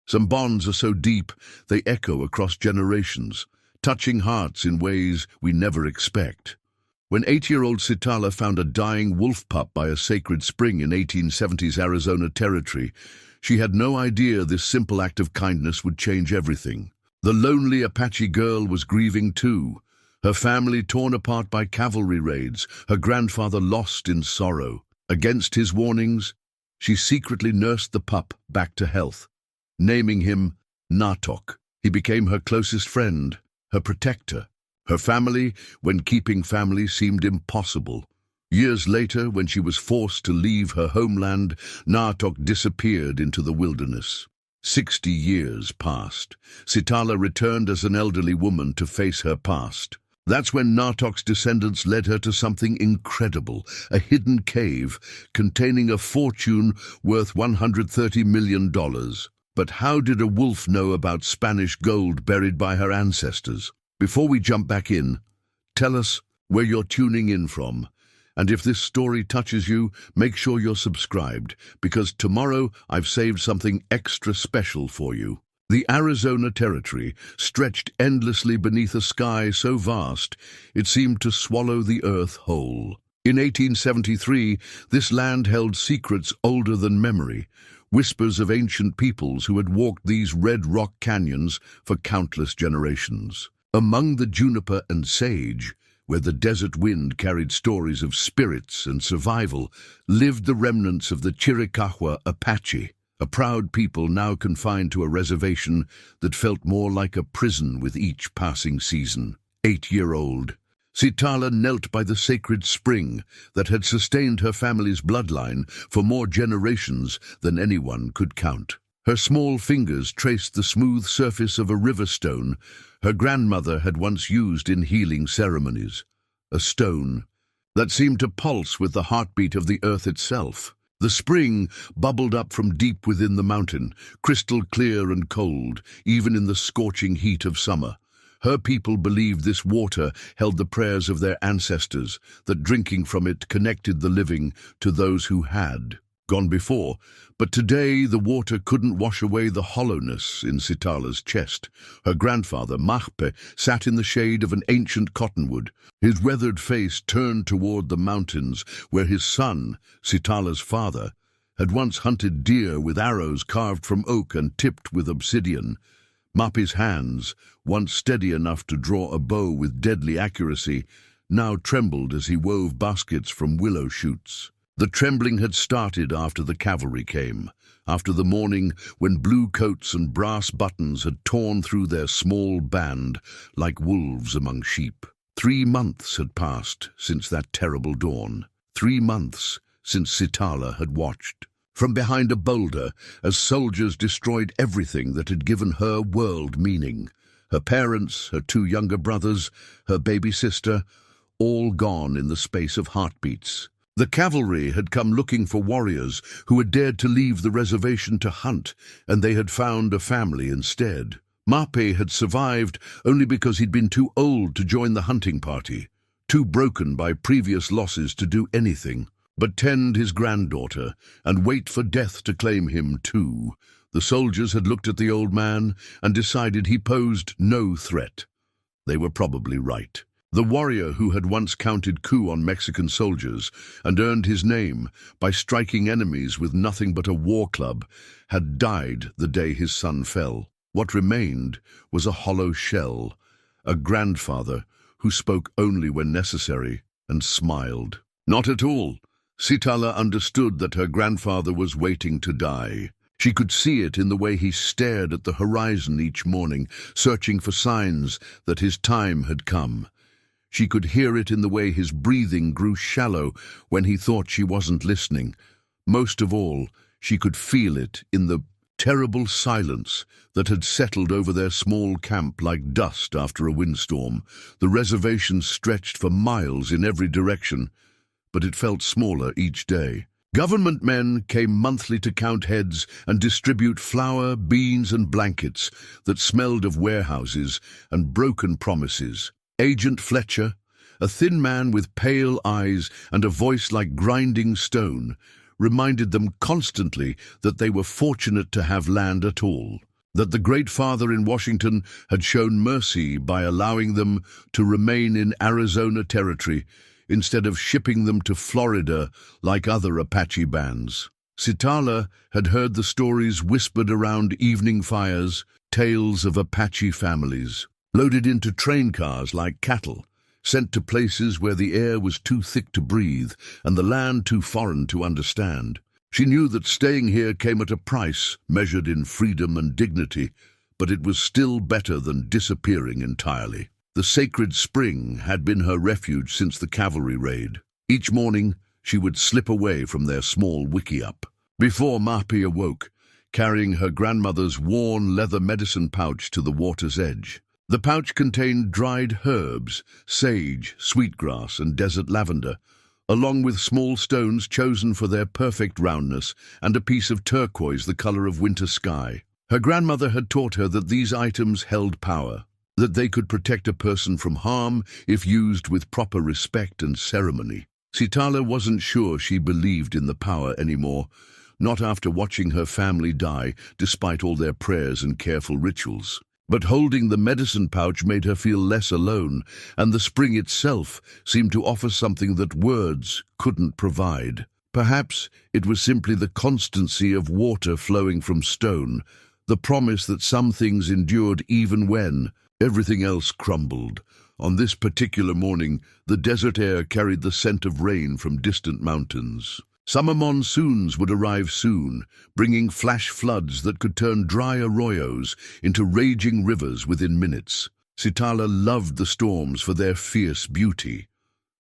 Some bonds are so deep they echo across generations, touching hearts in ways we never expect. When 8-year-old Sitala found a dying wolf pup by a sacred spring in 1870s Arizona territory, she had no idea this simple act of kindness would change everything. The lonely Apache girl was grieving too, her family torn apart by cavalry raids, her grandfather lost in sorrow. Against his warnings, she secretly nursed the pup back to health, naming him Naatok. He became her closest friend, her protector. Her family, when keeping family seemed impossible. Years later, when she was forced to leave her homeland, Naatok disappeared into the wilderness. 60 years passed. Sitala returned as an elderly woman to face her past. That's when Naatok's descendants led her to something incredible, a hidden cave containing a fortune worth $130 million. But how did a wolf know about Spanish gold buried by her ancestors? Before we jump back in, tell us where you're tuning in from. And if this story touches you, make sure you're subscribed, because tomorrow I've saved something extra special for you. The Arizona Territory stretched endlessly beneath a sky so vast it seemed to swallow the earth whole. In 1873, this land held secrets older than memory, whispers of ancient peoples who had walked these red rock canyons for countless generations. Among the juniper and sage, where the desert wind carried stories of spirits and survival, lived the remnants of the Chiricahua Apache, a proud people now confined to a reservation that felt more like a prison with each passing season. 8-year-old Sitala knelt by the sacred spring that had sustained her family's bloodline for more generations than anyone could count. Her small fingers traced the smooth surface of a river stone her grandmother had once used in healing ceremonies, a stone that seemed to pulse with the heartbeat of the earth itself. The spring bubbled up from deep within the mountain, crystal clear and cold, even in the scorching heat of summer. Her people believed this water held the prayers of their ancestors, that drinking from it connected the living to those who had gone before. But today the water couldn't wash away the hollowness in Sitala's chest. Her grandfather, Mahpe, sat in the shade of an ancient cottonwood, his weathered face turned toward the mountains where his son, Sitala's father, had once hunted deer with arrows carved from oak and tipped with obsidian. Mahpe's hands, once steady enough to draw a bow with deadly accuracy, now trembled as he wove baskets from willow shoots. The trembling had started after the cavalry came, after the morning when blue coats and brass buttons had torn through their small band like wolves among sheep. 3 months had passed since that terrible dawn. 3 months since Sitala had watched from behind a boulder as soldiers destroyed everything that had given her world meaning. Her parents, her 2 younger brothers, her baby sister, all gone in the space of heartbeats. The cavalry had come looking for warriors who had dared to leave the reservation to hunt, and they had found a family instead. Mahpe had survived only because he'd been too old to join the hunting party, too broken by previous losses to do anything but tend his granddaughter and wait for death to claim him too. The soldiers had looked at the old man and decided he posed no threat. They were probably right. The warrior who had once counted coup on Mexican soldiers and earned his name by striking enemies with nothing but a war club had died the day his son fell. What remained was a hollow shell, a grandfather who spoke only when necessary and smiled. Not at all. Sitala understood that her grandfather was waiting to die. She could see it in the way he stared at the horizon each morning, searching for signs that his time had come. She could hear it in the way his breathing grew shallow when he thought she wasn't listening. Most of all, she could feel it in the terrible silence that had settled over their small camp like dust after a windstorm. The reservation stretched for miles in every direction, but it felt smaller each day. Government men came monthly to count heads and distribute flour, beans, and blankets that smelled of warehouses and broken promises. Agent Fletcher, a thin man with pale eyes and a voice like grinding stone, reminded them constantly that they were fortunate to have land at all. that the Great Father in Washington had shown mercy by allowing them to remain in Arizona territory instead of shipping them to Florida like other Apache bands. Sitala had heard the stories whispered around evening fires, tales of Apache families, loaded into train cars like cattle, sent to places where the air was too thick to breathe and the land too foreign to understand. She knew that staying here came at a price measured in freedom and dignity, but it was still better than disappearing entirely. The sacred spring had been her refuge since the cavalry raid. Each morning, she would slip away from their small wickiup. Before Mapi awoke, carrying her grandmother's worn leather medicine pouch to the water's edge. The pouch contained dried herbs, sage, sweetgrass, and desert lavender, along with small stones chosen for their perfect roundness and a piece of turquoise the color of winter sky. Her grandmother had taught her that these items held power, that they could protect a person from harm if used with proper respect and ceremony. Sitala wasn't sure she believed in the power anymore, not after watching her family die despite all their prayers and careful rituals. But holding the medicine pouch made her feel less alone, and the spring itself seemed to offer something that words couldn't provide. Perhaps it was simply the constancy of water flowing from stone, the promise that some things endured even when everything else crumbled. On this particular morning, the desert air carried the scent of rain from distant mountains. Summer monsoons would arrive soon, bringing flash floods that could turn dry arroyos into raging rivers within minutes. Sitala loved the storms for their fierce beauty,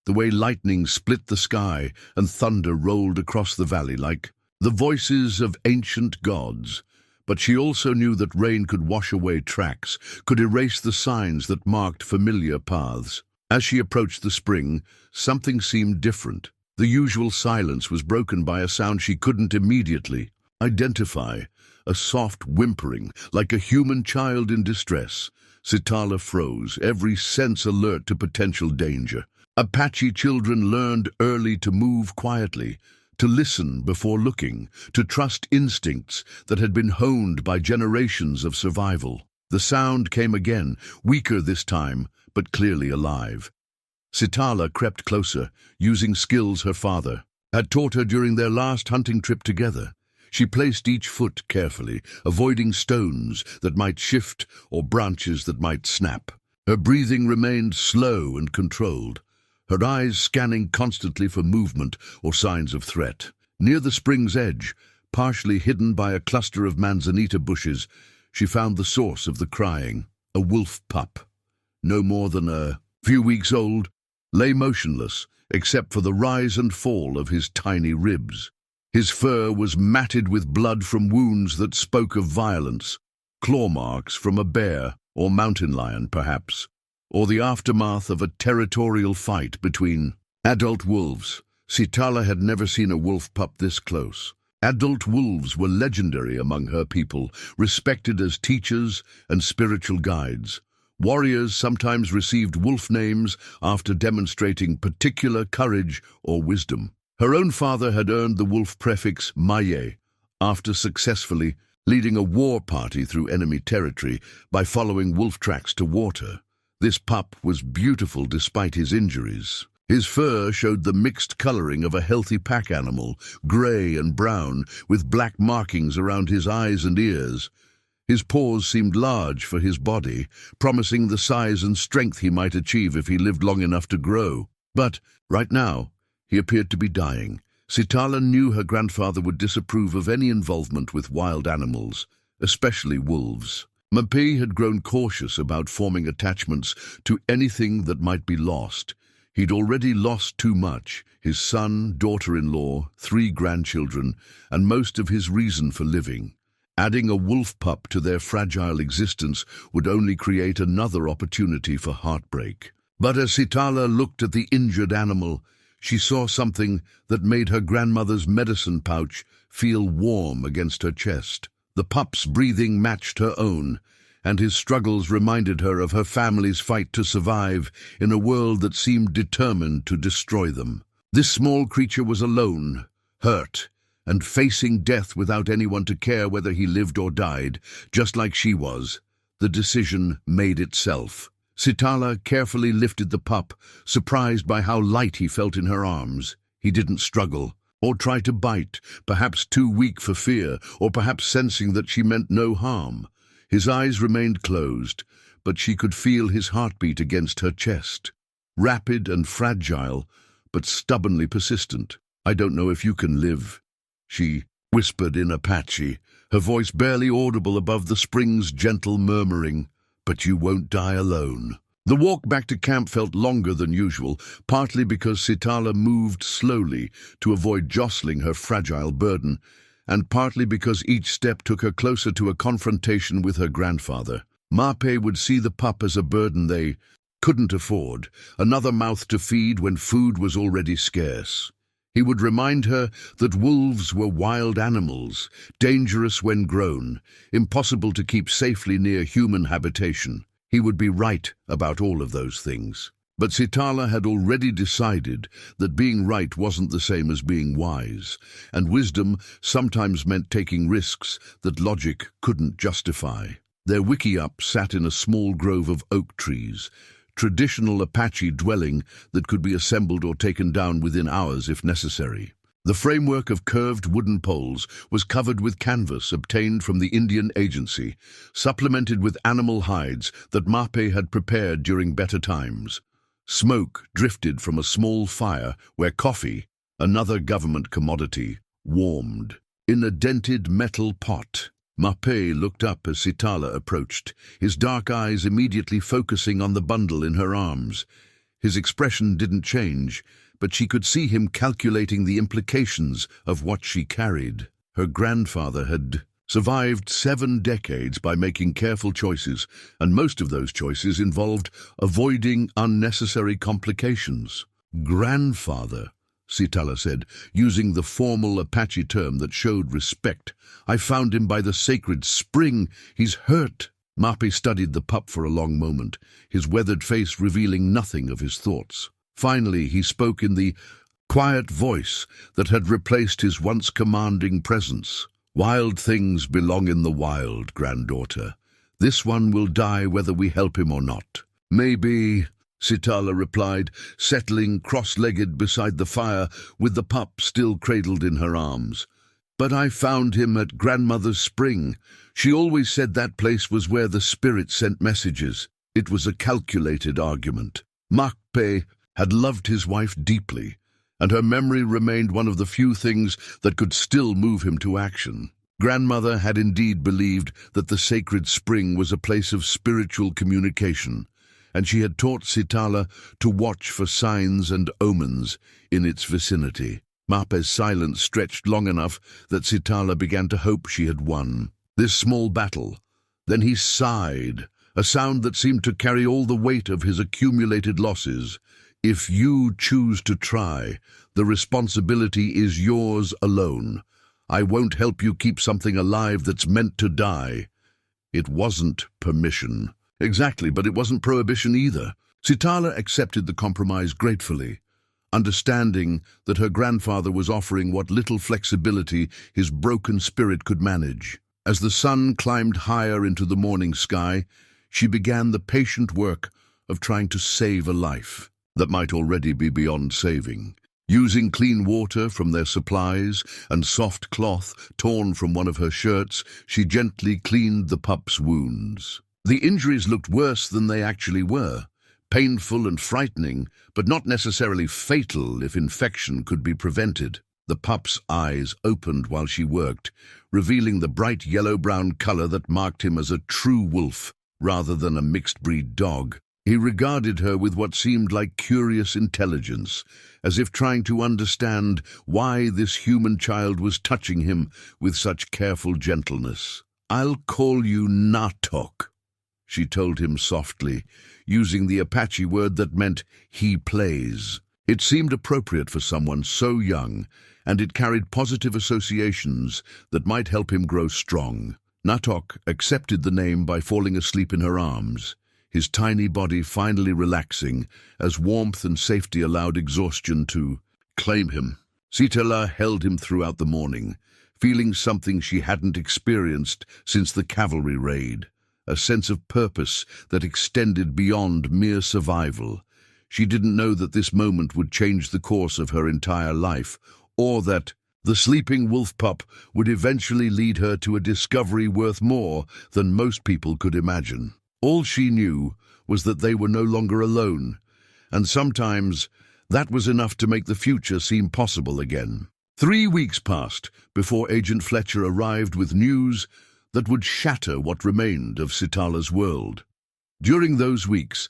the way lightning split the sky and thunder rolled across the valley like the voices of ancient gods. But she also knew that rain could wash away tracks, could erase the signs that marked familiar paths. As she approached the spring, something seemed different. The usual silence was broken by a sound she couldn't immediately identify, a soft whimpering, like a human child in distress. Sitala froze, every sense alert to potential danger. Apache children learned early to move quietly, to listen before looking, to trust instincts that had been honed by generations of survival. The sound came again, weaker this time, but clearly alive. Sitala crept closer, using skills her father had taught her during their last hunting trip together. She placed each foot carefully, avoiding stones that might shift or branches that might snap. Her breathing remained slow and controlled, her eyes scanning constantly for movement or signs of threat. Near the spring's edge, partially hidden by a cluster of manzanita bushes, she found the source of the crying. A wolf pup, no more than a few weeks old, lay motionless, except for the rise and fall of his tiny ribs. His fur was matted with blood from wounds that spoke of violence, claw marks from a bear or mountain lion, perhaps, or the aftermath of a territorial fight between adult wolves. Sitala had never seen a wolf pup this close. Adult wolves were legendary among her people, respected as teachers and spiritual guides. Warriors sometimes received wolf names after demonstrating particular courage or wisdom. Her own father had earned the wolf prefix Maye after successfully leading a war party through enemy territory by following wolf tracks to water. This pup was beautiful despite his injuries. His fur showed the mixed coloring of a healthy pack animal, gray and brown, with black markings around his eyes and ears. His paws seemed large for his body, promising the size and strength he might achieve if he lived long enough to grow. But, right now, he appeared to be dying. Sitala knew her grandfather would disapprove of any involvement with wild animals, especially wolves. Mapi had grown cautious about forming attachments to anything that might be lost. He'd already lost too much: his son, daughter-in-law, 3 grandchildren, and most of his reason for living. Adding a wolf pup to their fragile existence would only create another opportunity for heartbreak. But as Sitala looked at the injured animal, she saw something that made her grandmother's medicine pouch feel warm against her chest. The pup's breathing matched her own, and his struggles reminded her of her family's fight to survive in a world that seemed determined to destroy them. This small creature was alone, hurt, and facing death without anyone to care whether he lived or died, just like she was. The decision made itself. Sitala carefully lifted the pup, surprised by how light he felt in her arms. He didn't struggle, or try to bite, perhaps too weak for fear, or perhaps sensing that she meant no harm. His eyes remained closed, but she could feel his heartbeat against her chest. Rapid and fragile, but stubbornly persistent. "I don't know if you can live," she whispered in Apache, her voice barely audible above the spring's gentle murmuring. "But you won't die alone." The walk back to camp felt longer than usual, partly because Sitala moved slowly to avoid jostling her fragile burden, and partly because each step took her closer to a confrontation with her grandfather. Mape would see the pup as a burden they couldn't afford, another mouth to feed when food was already scarce. He would remind her that wolves were wild animals, dangerous when grown, impossible to keep safely near human habitation. He would be right about all of those things. But Sitala had already decided that being right wasn't the same as being wise, and wisdom sometimes meant taking risks that logic couldn't justify. Their wickiup sat in a small grove of oak trees, traditional Apache dwelling that could be assembled or taken down within hours if necessary. The framework of curved wooden poles was covered with canvas obtained from the Indian agency, supplemented with animal hides that Mape had prepared during better times. Smoke drifted from a small fire where coffee, another government commodity, warmed. In a dented metal pot, Mape looked up as Sitala approached, his dark eyes immediately focusing on the bundle in her arms. His expression didn't change, but she could see him calculating the implications of what she carried. Her grandfather had survived 7 decades by making careful choices, and most of those choices involved avoiding unnecessary complications. "Grandfather," Sitala said, using the formal Apache term that showed respect. "I found him by the sacred spring. He's hurt." Mape studied the pup for a long moment, his weathered face revealing nothing of his thoughts. Finally, he spoke in the quiet voice that had replaced his once commanding presence. "Wild things belong in the wild, granddaughter. This one will die whether we help him or not." "Maybe," Sitala replied, settling cross-legged beside the fire with the pup still cradled in her arms. "But I found him at grandmother's spring. She always said that place was where the spirit sent messages." It was a calculated argument. Mape had loved his wife deeply, and her memory remained one of the few things that could still move him to action. Grandmother had indeed believed that the sacred spring was a place of spiritual communication, and she had taught Sitala to watch for signs and omens in its vicinity. Mape's silence stretched long enough that Sitala began to hope she had won this small battle. Then he sighed, a sound that seemed to carry all the weight of his accumulated losses. "If you choose to try, the responsibility is yours alone. I won't help you keep something alive that's meant to die." It wasn't permission. Exactly, but it wasn't prohibition either. Sitala accepted the compromise gratefully, understanding that her grandfather was offering what little flexibility his broken spirit could manage. As the sun climbed higher into the morning sky, she began the patient work of trying to save a life that might already be beyond saving. Using clean water from their supplies and soft cloth torn from one of her shirts, she gently cleaned the pup's wounds. The injuries looked worse than they actually were, painful and frightening, but not necessarily fatal if infection could be prevented. The pup's eyes opened while she worked, revealing the bright yellow-brown color that marked him as a true wolf rather than a mixed-breed dog. He regarded her with what seemed like curious intelligence, as if trying to understand why this human child was touching him with such careful gentleness. "I'll call you Naatok," she told him softly, using the Apache word that meant "he plays." It seemed appropriate for someone so young, and it carried positive associations that might help him grow strong. Naatok accepted the name by falling asleep in her arms, his tiny body finally relaxing as warmth and safety allowed exhaustion to claim him. Sitala held him throughout the morning, feeling something she hadn't experienced since the cavalry raid, a sense of purpose that extended beyond mere survival. She didn't know that this moment would change the course of her entire life, or that the sleeping wolf pup would eventually lead her to a discovery worth more than most people could imagine. All she knew was that they were no longer alone, and sometimes that was enough to make the future seem possible again. 3 weeks passed before Agent Fletcher arrived with news that would shatter what remained of Sitala's world. During those weeks,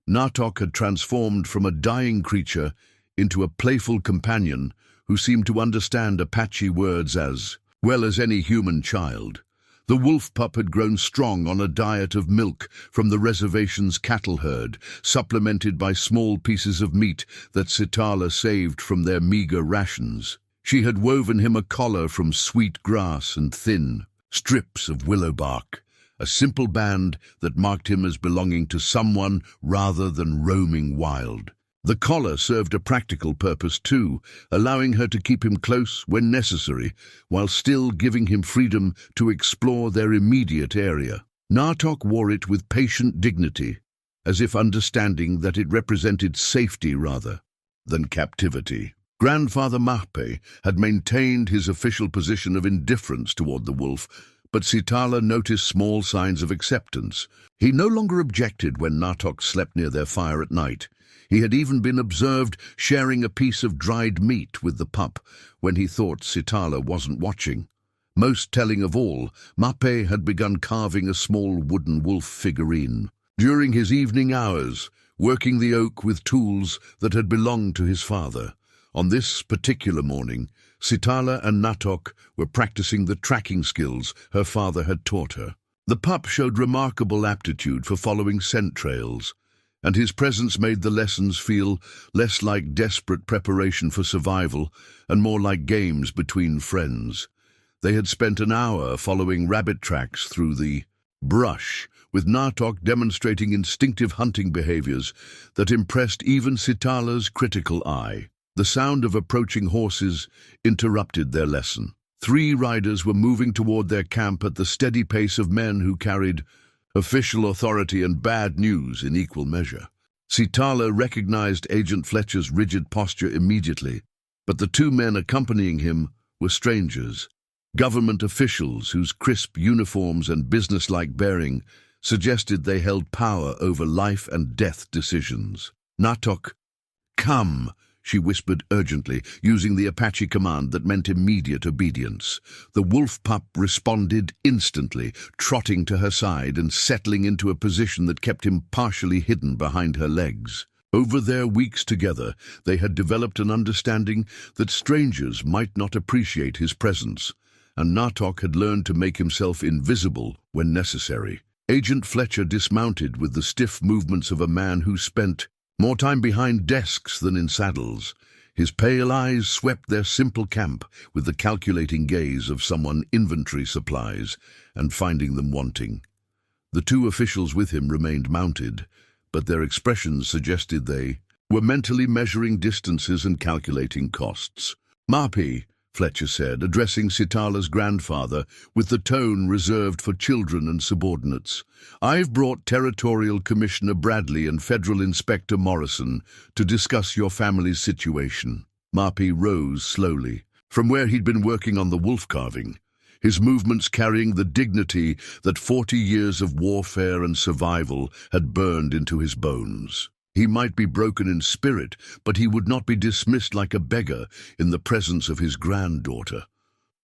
Naatok had transformed from a dying creature into a playful companion who seemed to understand Apache words as well as any human child. The wolf pup had grown strong on a diet of milk from the reservation's cattle herd, supplemented by small pieces of meat that Sitala saved from their meager rations. She had woven him a collar from sweet grass and thin strips of willow bark, a simple band that marked him as belonging to someone rather than roaming wild. The collar served a practical purpose too, allowing her to keep him close when necessary, while still giving him freedom to explore their immediate area. Naatok wore it with patient dignity, as if understanding that it represented safety rather than captivity. Grandfather Mahpe had maintained his official position of indifference toward the wolf, but Sitala noticed small signs of acceptance. He no longer objected when Naatok slept near their fire at night. He had even been observed sharing a piece of dried meat with the pup when he thought Sitala wasn't watching. Most telling of all, Mahpe had begun carving a small wooden wolf figurine. During his evening hours, working the oak with tools that had belonged to his father. On this particular morning, Sitala and Naatok were practicing the tracking skills her father had taught her. The pup showed remarkable aptitude for following scent trails, and his presence made the lessons feel less like desperate preparation for survival and more like games between friends. They had spent an hour following rabbit tracks through the brush, with Naatok demonstrating instinctive hunting behaviors that impressed even Sitala's critical eye. The sound of approaching horses interrupted their lesson. 3 riders were moving toward their camp at the steady pace of men who carried official authority and bad news in equal measure. Sitala recognized Agent Fletcher's rigid posture immediately, but the 2 men accompanying him were strangers, government officials whose crisp uniforms and businesslike bearing suggested they held power over life and death decisions. "Naatok, come," she whispered urgently, using the Apache command that meant immediate obedience. The wolf pup responded instantly, trotting to her side and settling into a position that kept him partially hidden behind her legs. Over their weeks together, they had developed an understanding that strangers might not appreciate his presence, and Naatok had learned to make himself invisible when necessary. Agent Fletcher dismounted with the stiff movements of a man who spent more time behind desks than in saddles. His pale eyes swept their simple camp with the calculating gaze of someone inventory supplies and finding them wanting. The 2 officials with him remained mounted, but their expressions suggested they were mentally measuring distances and calculating costs. "Mahpe," Fletcher said, addressing Sitala's grandfather with the tone reserved for children and subordinates. "I've brought Territorial Commissioner Bradley and Federal Inspector Morrison to discuss your family's situation." Mahpe rose slowly from where he'd been working on the wolf carving, his movements carrying the dignity that 40 years of warfare and survival had burned into his bones. He might be broken in spirit, but he would not be dismissed like a beggar in the presence of his granddaughter.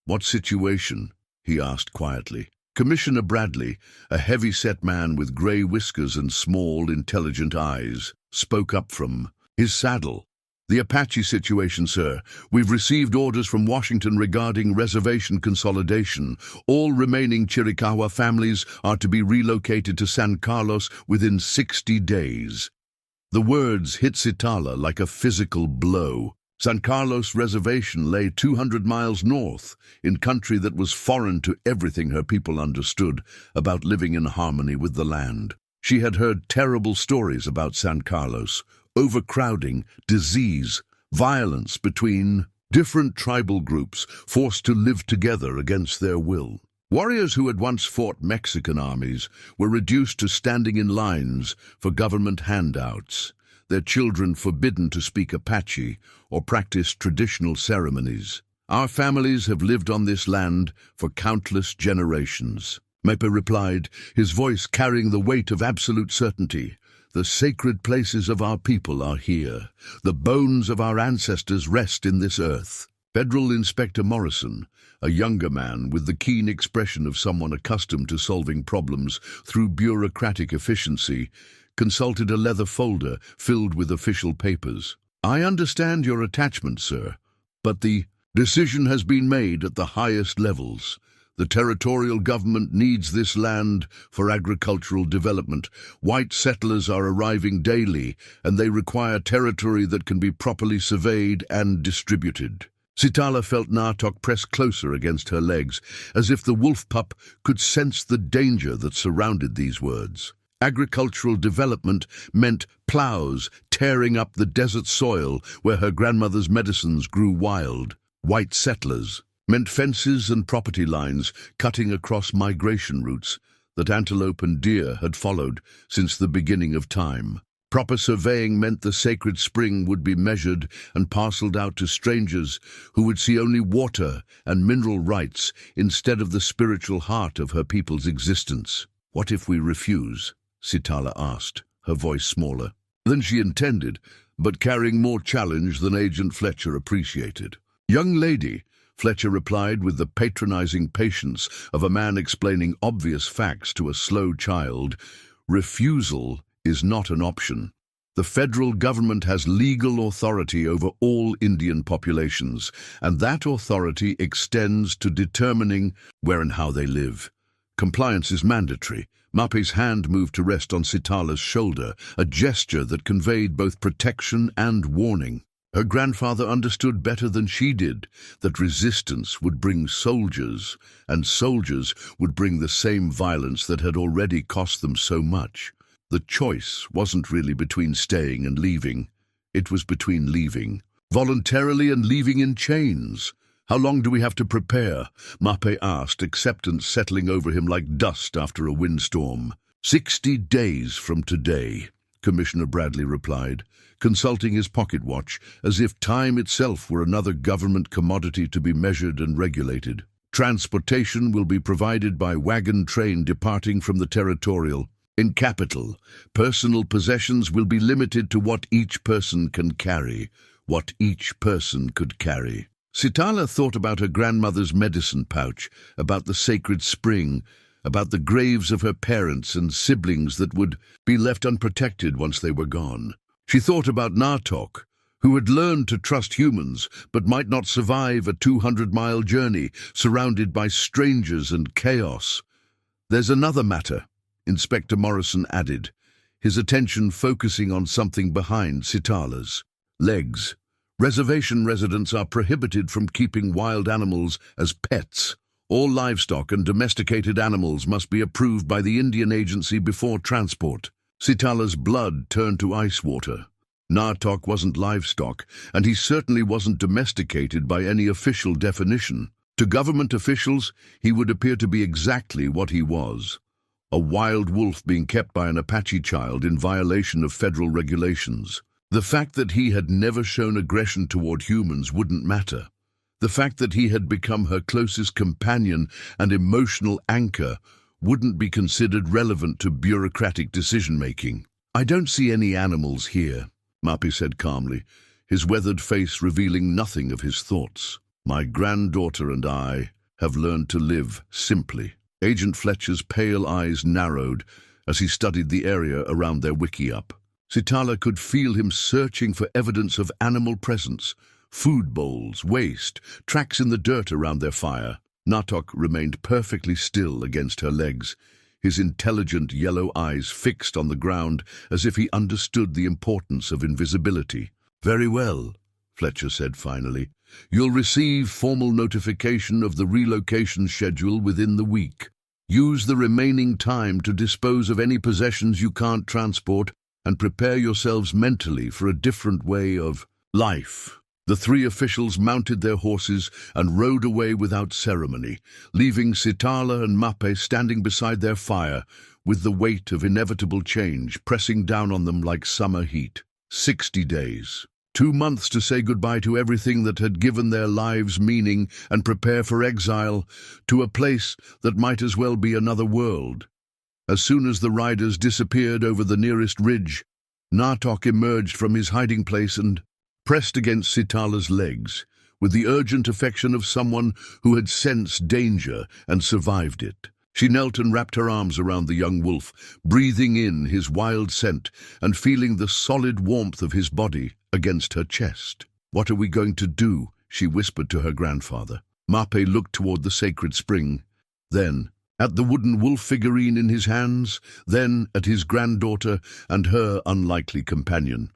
"What situation?" he asked quietly. Commissioner Bradley, a heavy-set man with grey whiskers and small, intelligent eyes, spoke up from his saddle. "The Apache situation, sir. We've received orders from Washington regarding reservation consolidation. All remaining Chiricahua families are to be relocated to San Carlos within 60 days. The words hit Sitala like a physical blow. San Carlos Reservation lay 200 miles north, in country that was foreign to everything her people understood about living in harmony with the land. She had heard terrible stories about San Carlos: overcrowding, disease, violence between Different tribal groups forced to live together against their will. Warriors who had once fought Mexican armies were reduced to standing in lines for government handouts, their children forbidden to speak Apache or practice traditional ceremonies. Our families have lived on this land for countless generations. Mepe replied, his voice carrying the weight of absolute certainty. The sacred places of our people are here. The bones of our ancestors rest in this earth. Federal Inspector Morrison, a younger man with the keen expression of someone accustomed to solving problems through bureaucratic efficiency, consulted a leather folder filled with official papers. I understand your attachment, sir, but the decision has been made at the highest levels. The territorial government needs this land for agricultural development. White settlers are arriving daily, and they require territory that can be properly surveyed and distributed. Sitala felt Naatok press closer against her legs, as if the wolf pup could sense the danger that surrounded these words. Agricultural development meant plows tearing up the desert soil where her grandmother's medicines grew wild. White settlers meant fences and property lines cutting across migration routes that antelope and deer had followed since the beginning of time. Proper surveying meant the sacred spring would be measured and parceled out to strangers who would see only water and mineral rights instead of the spiritual heart of her people's existence. What if we refuse? Sitala asked, her voice smaller than she intended, but carrying more challenge than Agent Fletcher appreciated. Young lady, Fletcher replied with the patronizing patience of a man explaining obvious facts to a slow child, refusal is not an option. The federal government has legal authority over all Indian populations, and that authority extends to determining where and how they live. Compliance is mandatory. Mape's hand moved to rest on Sitala's shoulder, a gesture that conveyed both protection and warning. Her grandfather understood better than she did that resistance would bring soldiers, and soldiers would bring the same violence that had already cost them so much. The choice wasn't really between staying and leaving. It was between leaving voluntarily and leaving in chains. How long do we have to prepare? Mape asked, acceptance settling over him like dust after a windstorm. 60 days from today, Commissioner Bradley replied, consulting his pocket watch as if time itself were another government commodity to be measured and regulated. Transportation will be provided by wagon train departing from the territorial. In capital, personal possessions will be limited to what each person can carry, what each person could carry. Sitala thought about her grandmother's medicine pouch, about the sacred spring, about the graves of her parents and siblings that would be left unprotected once they were gone. She thought about Naatok, who had learned to trust humans but might not survive a 200-mile journey surrounded by strangers and chaos. There's another matter, Inspector Morrison added, his attention focusing on something behind Sitala's legs. Reservation residents are prohibited from keeping wild animals as pets. All livestock and domesticated animals must be approved by the Indian Agency before transport. Sitala's blood turned to ice water. Naatok wasn't livestock, and he certainly wasn't domesticated by any official definition. To government officials, he would appear to be exactly what he was: a wild wolf being kept by an Apache child in violation of federal regulations. The fact that he had never shown aggression toward humans wouldn't matter. The fact that he had become her closest companion and emotional anchor wouldn't be considered relevant to bureaucratic decision-making. I don't see any animals here, Mape said calmly, his weathered face revealing nothing of his thoughts. My granddaughter and I have learned to live simply. Agent Fletcher's pale eyes narrowed as he studied the area around their wickiup. Sitala could feel him searching for evidence of animal presence: food bowls, waste, tracks in the dirt around their fire. Naatok remained perfectly still against her legs, his intelligent yellow eyes fixed on the ground as if he understood the importance of invisibility. Very well, Fletcher said finally. You'll receive formal notification of the relocation schedule within the week. Use the remaining time to dispose of any possessions you can't transport and prepare yourselves mentally for a different way of life. The The three officials mounted their horses and rode away without ceremony, leaving Sitala and Mape standing beside their fire, with the weight of inevitable change pressing down on them like summer heat. 60 days. 2 months to say goodbye to everything that had given their lives meaning and prepare for exile to a place that might as well be another world. As soon as the riders disappeared over the nearest ridge, Naatok emerged from his hiding place and pressed against Sitala's legs, with the urgent affection of someone who had sensed danger and survived it. She knelt and wrapped her arms around the young wolf, breathing in his wild scent and feeling the solid warmth of his body against her chest. "What are we going to do?" she whispered to her grandfather. Mape looked toward the sacred spring, then at the wooden wolf figurine in his hands, then at his granddaughter and her unlikely companion.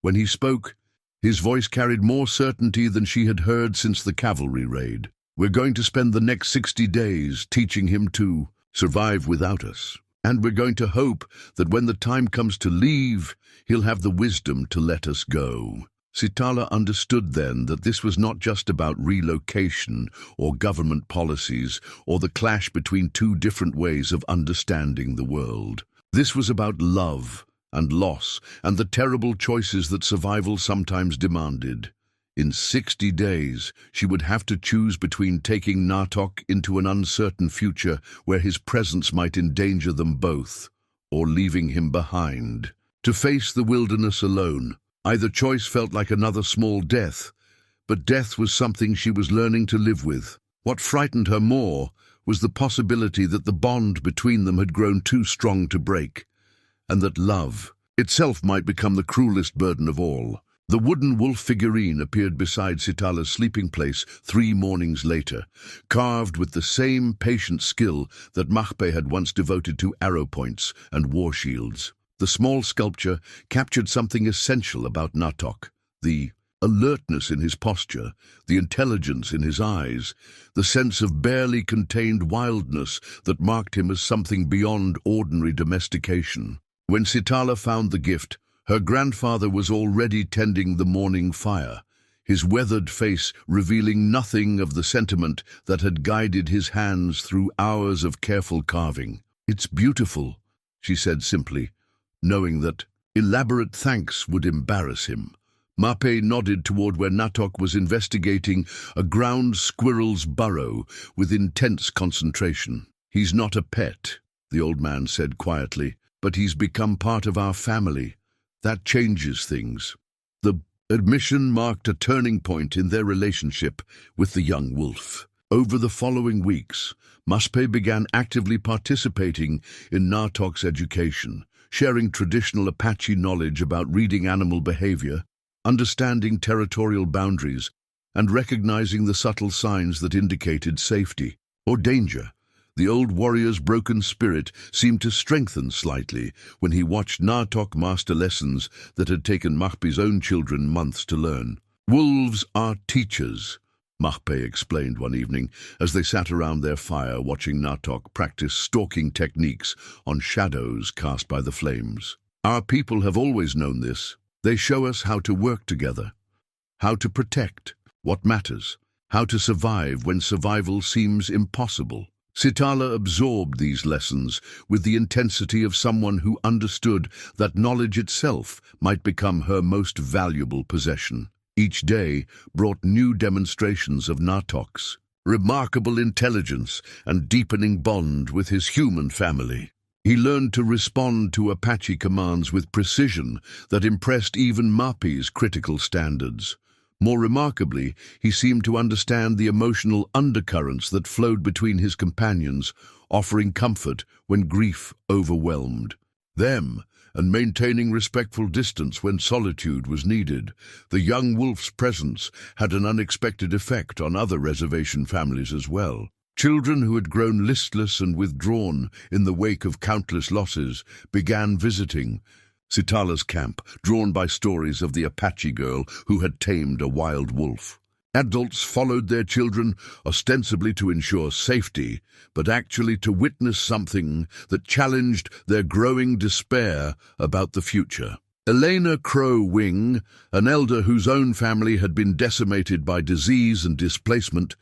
When he spoke, his voice carried more certainty than she had heard since the cavalry raid. "We're going to spend the next 60 days teaching him to survive without us. And we're going to hope that when the time comes to leave, he'll have the wisdom to let us go." Sitala understood then that this was not just about relocation or government policies or the clash between two different ways of understanding the world. This was about love and loss and the terrible choices that survival sometimes demanded. In 60 days, she would have to choose between taking Naatok into an uncertain future where his presence might endanger them both, or leaving him behind. To face the wilderness alone, either choice felt like another small death, but death was something she was learning to live with. What frightened her more was the possibility that the bond between them had grown too strong to break, and that love itself might become the cruelest burden of all. The wooden wolf figurine appeared beside Sitala's sleeping place 3 mornings later, carved with the same patient skill that Mape had once devoted to arrow points and war shields. The small sculpture captured something essential about Naatok: the alertness in his posture, the intelligence in his eyes, the sense of barely contained wildness that marked him as something beyond ordinary domestication. When Sitala found the gift, her grandfather was already tending the morning fire, his weathered face revealing nothing of the sentiment that had guided his hands through hours of careful carving. "It's beautiful," she said simply, knowing that elaborate thanks would embarrass him. Mape nodded toward where Naatok was investigating a ground squirrel's burrow with intense concentration. "He's not a pet," the old man said quietly, "but he's become part of our family. That changes things." The admission marked a turning point in their relationship with the young wolf. Over the following weeks, Mape began actively participating in Naatok's education, sharing traditional Apache knowledge about reading animal behavior, understanding territorial boundaries, and recognizing the subtle signs that indicated safety or danger. The old warrior's broken spirit seemed to strengthen slightly when he watched Naatok master lessons that had taken Mape's own children months to learn. "Wolves are teachers," Mape explained one evening as they sat around their fire watching Naatok practice stalking techniques on shadows cast by the flames. "Our people have always known this. They show us how to work together, how to protect what matters, how to survive when survival seems impossible." Sitala absorbed these lessons with the intensity of someone who understood that knowledge itself might become her most valuable possession. Each day brought new demonstrations of Naatok's remarkable intelligence and deepening bond with his human family. He learned to respond to Apache commands with precision that impressed even Mape's critical standards. More remarkably, he seemed to understand the emotional undercurrents that flowed between his companions, offering comfort when grief overwhelmed them and maintaining respectful distance when solitude was needed. The young wolf's presence had an unexpected effect on other reservation families as well. Children who had grown listless and withdrawn in the wake of countless losses began visiting Sitala's camp, drawn by stories of the Apache girl who had tamed a wild wolf. Adults followed their children ostensibly to ensure safety, but actually to witness something that challenged their growing despair about the future. Elena Crow-Wing, an elder whose own family had been decimated by disease and displacement,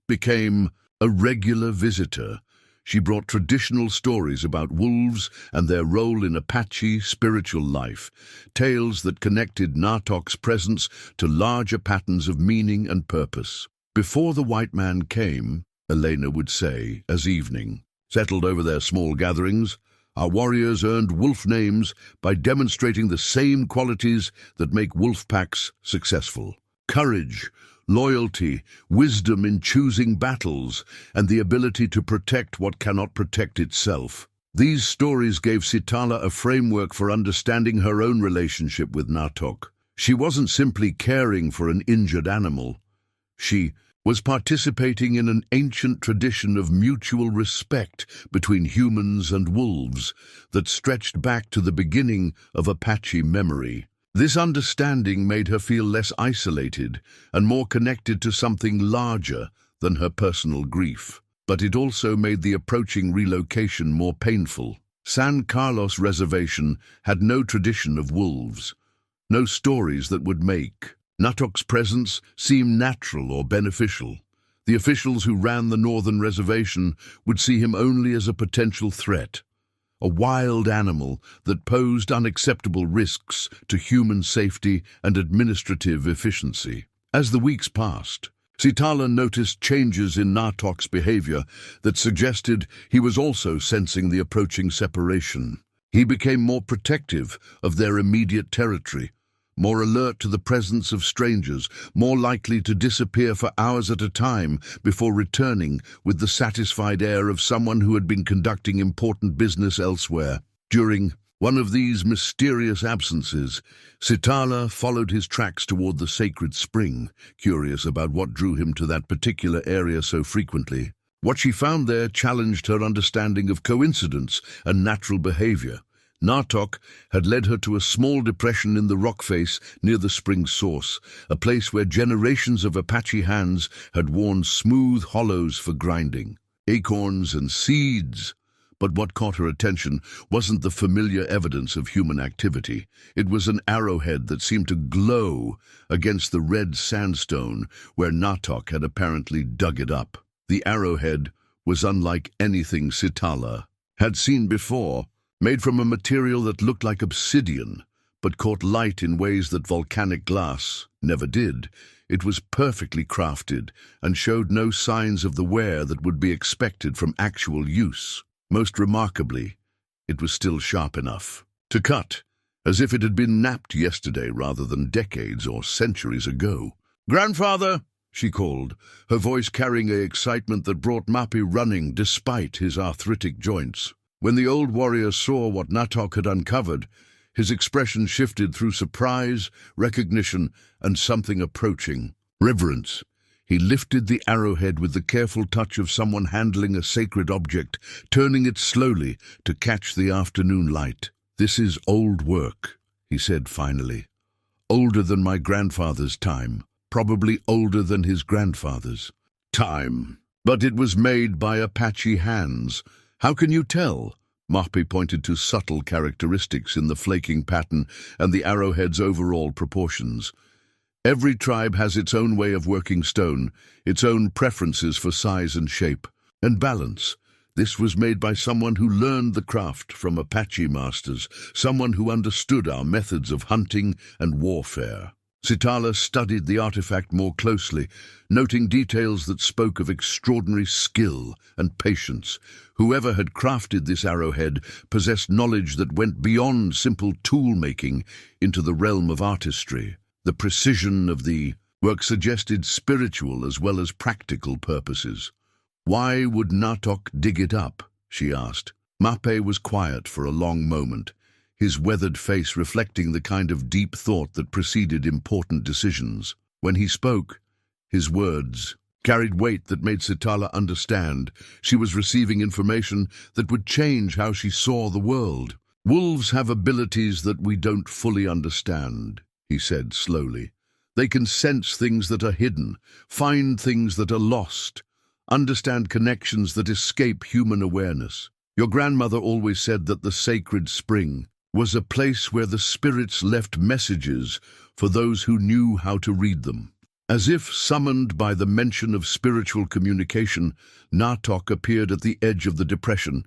became a regular visitor. She brought traditional stories about wolves and their role in Apache spiritual life, tales that connected Naatok's presence to larger patterns of meaning and purpose. Before the white man came, Elena would say, as evening settled over their small gatherings, our warriors earned wolf names by demonstrating the same qualities that make wolf packs successful: courage, loyalty, wisdom in choosing battles, and the ability to protect what cannot protect itself. These stories gave Sitala a framework for understanding her own relationship with Naatok. She wasn't simply caring for an injured animal. She was participating in an ancient tradition of mutual respect between humans and wolves that stretched back to the beginning of Apache memory. This understanding made her feel less isolated and more connected to something larger than her personal grief. But it also made the approaching relocation more painful. San Carlos Reservation had no tradition of wolves, no stories that would make Naatok's presence seem natural or beneficial. The officials who ran the northern reservation would see him only as a potential threat, a wild animal that posed unacceptable risks to human safety and administrative efficiency. As the weeks passed, Sitala noticed changes in Naatok's behavior that suggested he was also sensing the approaching separation. He became more protective of their immediate territory, more alert to the presence of strangers, more likely to disappear for hours at a time before returning with the satisfied air of someone who had been conducting important business elsewhere. During one of these mysterious absences, Sitala followed his tracks toward the sacred spring, curious about what drew him to that particular area so frequently. What she found there challenged her understanding of coincidence and natural behavior. Naatok had led her to a small depression in the rock face near the spring's source, a place where generations of Apache hands had worn smooth hollows for grinding. Acorns and seeds. But what caught her attention wasn't the familiar evidence of human activity. It was an arrowhead that seemed to glow against the red sandstone where Naatok had apparently dug it up. The arrowhead was unlike anything Sitala had seen before, made from a material that looked like obsidian, but caught light in ways that volcanic glass never did. It was perfectly crafted and showed no signs of the wear that would be expected from actual use. Most remarkably, it was still sharp enough to cut, as if it had been napped yesterday rather than decades or centuries ago. "Grandfather!" she called, her voice carrying an excitement that brought Mapi running despite his arthritic joints. When the old warrior saw what Naatok had uncovered, his expression shifted through surprise, recognition, and something approaching reverence. He lifted the arrowhead with the careful touch of someone handling a sacred object, turning it slowly to catch the afternoon light. "This is old work," he said finally. "Older than my grandfather's time, probably older than his grandfather's time. But it was made by Apache hands. How can you tell?" Mapi pointed to subtle characteristics in the flaking pattern and the arrowhead's overall proportions. "Every tribe has its own way of working stone, its own preferences for size and shape, and balance. This was made by someone who learned the craft from Apache masters, someone who understood our methods of hunting and warfare." Sitala studied the artifact more closely, noting details that spoke of extraordinary skill and patience. Whoever had crafted this arrowhead possessed knowledge that went beyond simple tool-making into the realm of artistry. The precision of the work suggested spiritual as well as practical purposes. "Why would Naatok dig it up?" she asked. Mape was quiet for a long moment, his weathered face reflecting the kind of deep thought that preceded important decisions. When he spoke, his words carried weight that made Sitala understand she was receiving information that would change how she saw the world. "Wolves have abilities that we don't fully understand," he said slowly. "They can sense things that are hidden, find things that are lost, understand connections that escape human awareness. Your grandmother always said that the sacred spring was a place where the spirits left messages for those who knew how to read them. As if summoned by the mention of spiritual communication, Naatok appeared at the edge of the depression,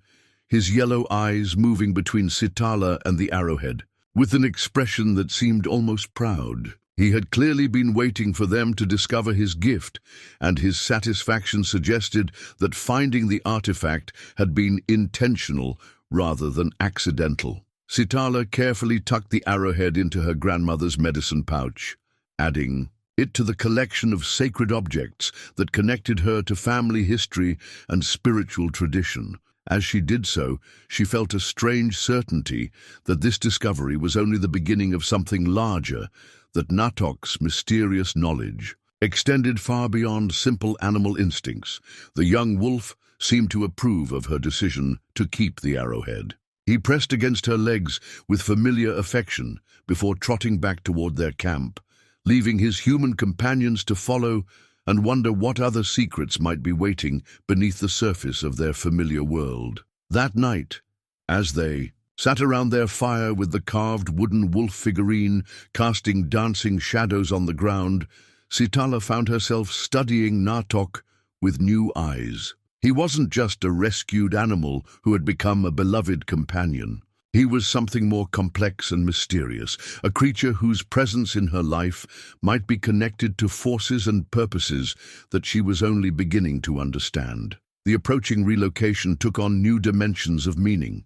his yellow eyes moving between Sitala and the arrowhead, with an expression that seemed almost proud. He had clearly been waiting for them to discover his gift, and his satisfaction suggested that finding the artifact had been intentional rather than accidental. Sitala carefully tucked the arrowhead into her grandmother's medicine pouch, adding it to the collection of sacred objects that connected her to family history and spiritual tradition. As she did so, she felt a strange certainty that this discovery was only the beginning of something larger, that Naatok's mysterious knowledge extended far beyond simple animal instincts. The young wolf seemed to approve of her decision to keep the arrowhead. He pressed against her legs with familiar affection before trotting back toward their camp, leaving his human companions to follow and wonder what other secrets might be waiting beneath the surface of their familiar world. That night, as they sat around their fire with the carved wooden wolf figurine casting dancing shadows on the ground, Sitala found herself studying Naatok with new eyes. He wasn't just a rescued animal who had become a beloved companion. He was something more complex and mysterious, a creature whose presence in her life might be connected to forces and purposes that she was only beginning to understand. The approaching relocation took on new dimensions of meaning.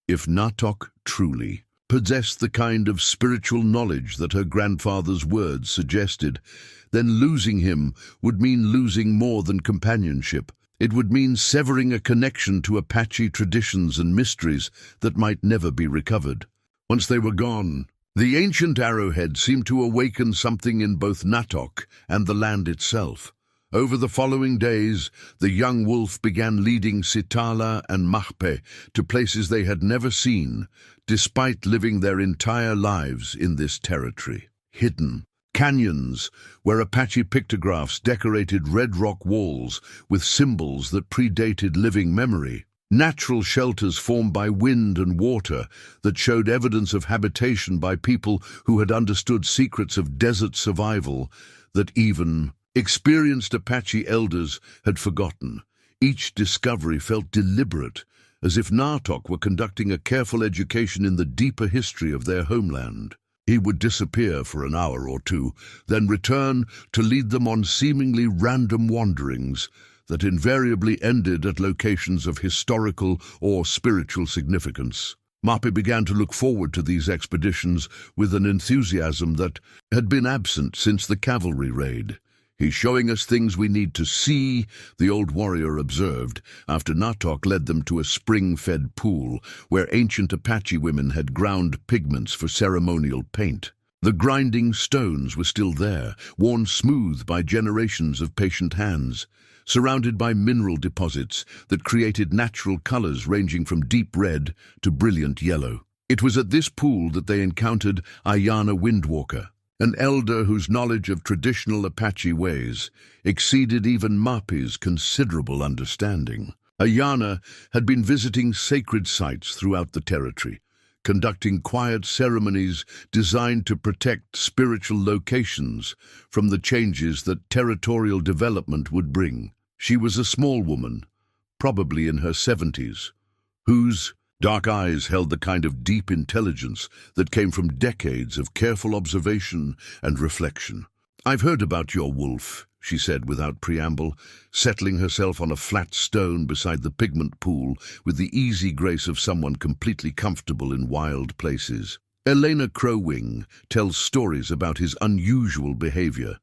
If Naatok truly possessed the kind of spiritual knowledge that her grandfather's words suggested, then losing him would mean losing more than companionship. It would mean severing a connection to Apache traditions and mysteries that might never be recovered. Once they were gone, the ancient arrowhead seemed to awaken something in both Naatok and the land itself. Over the following days, the young wolf began leading Sitala and Mahpe to places they had never seen, despite living their entire lives in this territory. Hidden canyons where Apache pictographs decorated red rock walls with symbols that predated living memory. Natural shelters formed by wind and water that showed evidence of habitation by people who had understood secrets of desert survival that even experienced Apache elders had forgotten. Each discovery felt deliberate, as if Naatok were conducting a careful education in the deeper history of their homeland. He would disappear for an hour or two, then return to lead them on seemingly random wanderings that invariably ended at locations of historical or spiritual significance. Mahpe began to look forward to these expeditions with an enthusiasm that had been absent since the cavalry raid. "He's showing us things we need to see," the old warrior observed, after Naatok led them to a spring-fed pool where ancient Apache women had ground pigments for ceremonial paint. The grinding stones were still there, worn smooth by generations of patient hands, surrounded by mineral deposits that created natural colors ranging from deep red to brilliant yellow. It was at this pool that they encountered Ayana Windwalker, an elder whose knowledge of traditional Apache ways exceeded even Mahpe's considerable understanding. Ayana had been visiting sacred sites throughout the territory, conducting quiet ceremonies designed to protect spiritual locations from the changes that territorial development would bring. She was a small woman, probably in her 70s, whose dark eyes held the kind of deep intelligence that came from decades of careful observation and reflection. "I've heard about your wolf," she said without preamble, settling herself on a flat stone beside the pigment pool with the easy grace of someone completely comfortable in wild places. Elena Crowwing tells stories about his unusual behavior.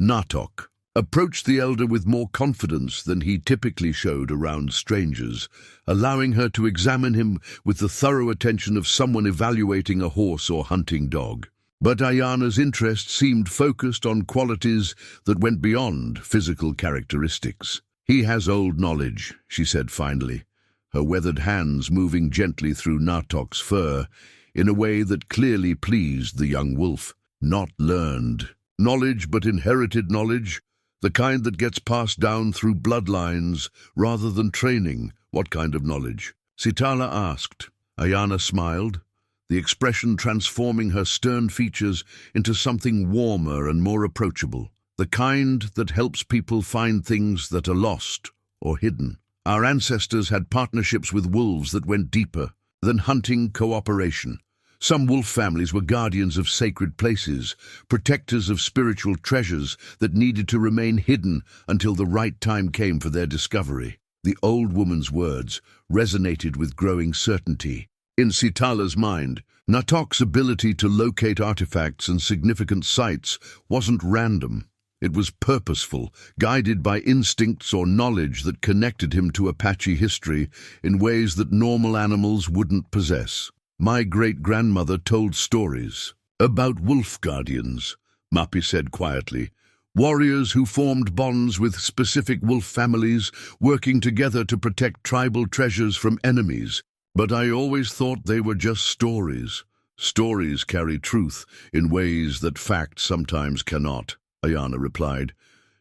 Naatok approached the elder with more confidence than he typically showed around strangers, allowing her to examine him with the thorough attention of someone evaluating a horse or hunting dog. But Ayana's interest seemed focused on qualities that went beyond physical characteristics. "He has old knowledge," she said finally, her weathered hands moving gently through Naatok's fur in a way that clearly pleased the young wolf. "Not learned knowledge, but inherited knowledge, the kind that gets passed down through bloodlines rather than training." "What kind of knowledge?" Sitala asked. Ayana smiled, the expression transforming her stern features into something warmer and more approachable, the kind that helps people find things that are lost or hidden. Our ancestors had partnerships with wolves that went deeper than hunting cooperation. Some wolf families were guardians of sacred places, protectors of spiritual treasures that needed to remain hidden until the right time came for their discovery. The old woman's words resonated with growing certainty. In Sitala's mind, Naatok's ability to locate artifacts and significant sites wasn't random. It was purposeful, guided by instincts or knowledge that connected him to Apache history in ways that normal animals wouldn't possess. My great-grandmother told stories about wolf guardians, Mapi said quietly. Warriors who formed bonds with specific wolf families, working together to protect tribal treasures from enemies. But I always thought they were just stories. Stories carry truth in ways that facts sometimes cannot, Ayana replied.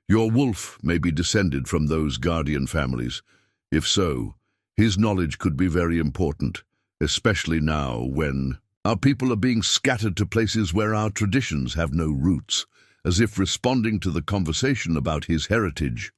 Your wolf may be descended from those guardian families. If so, his knowledge could be very important, especially now when our people are being scattered to places where our traditions have no roots. As if responding to the conversation about his heritage,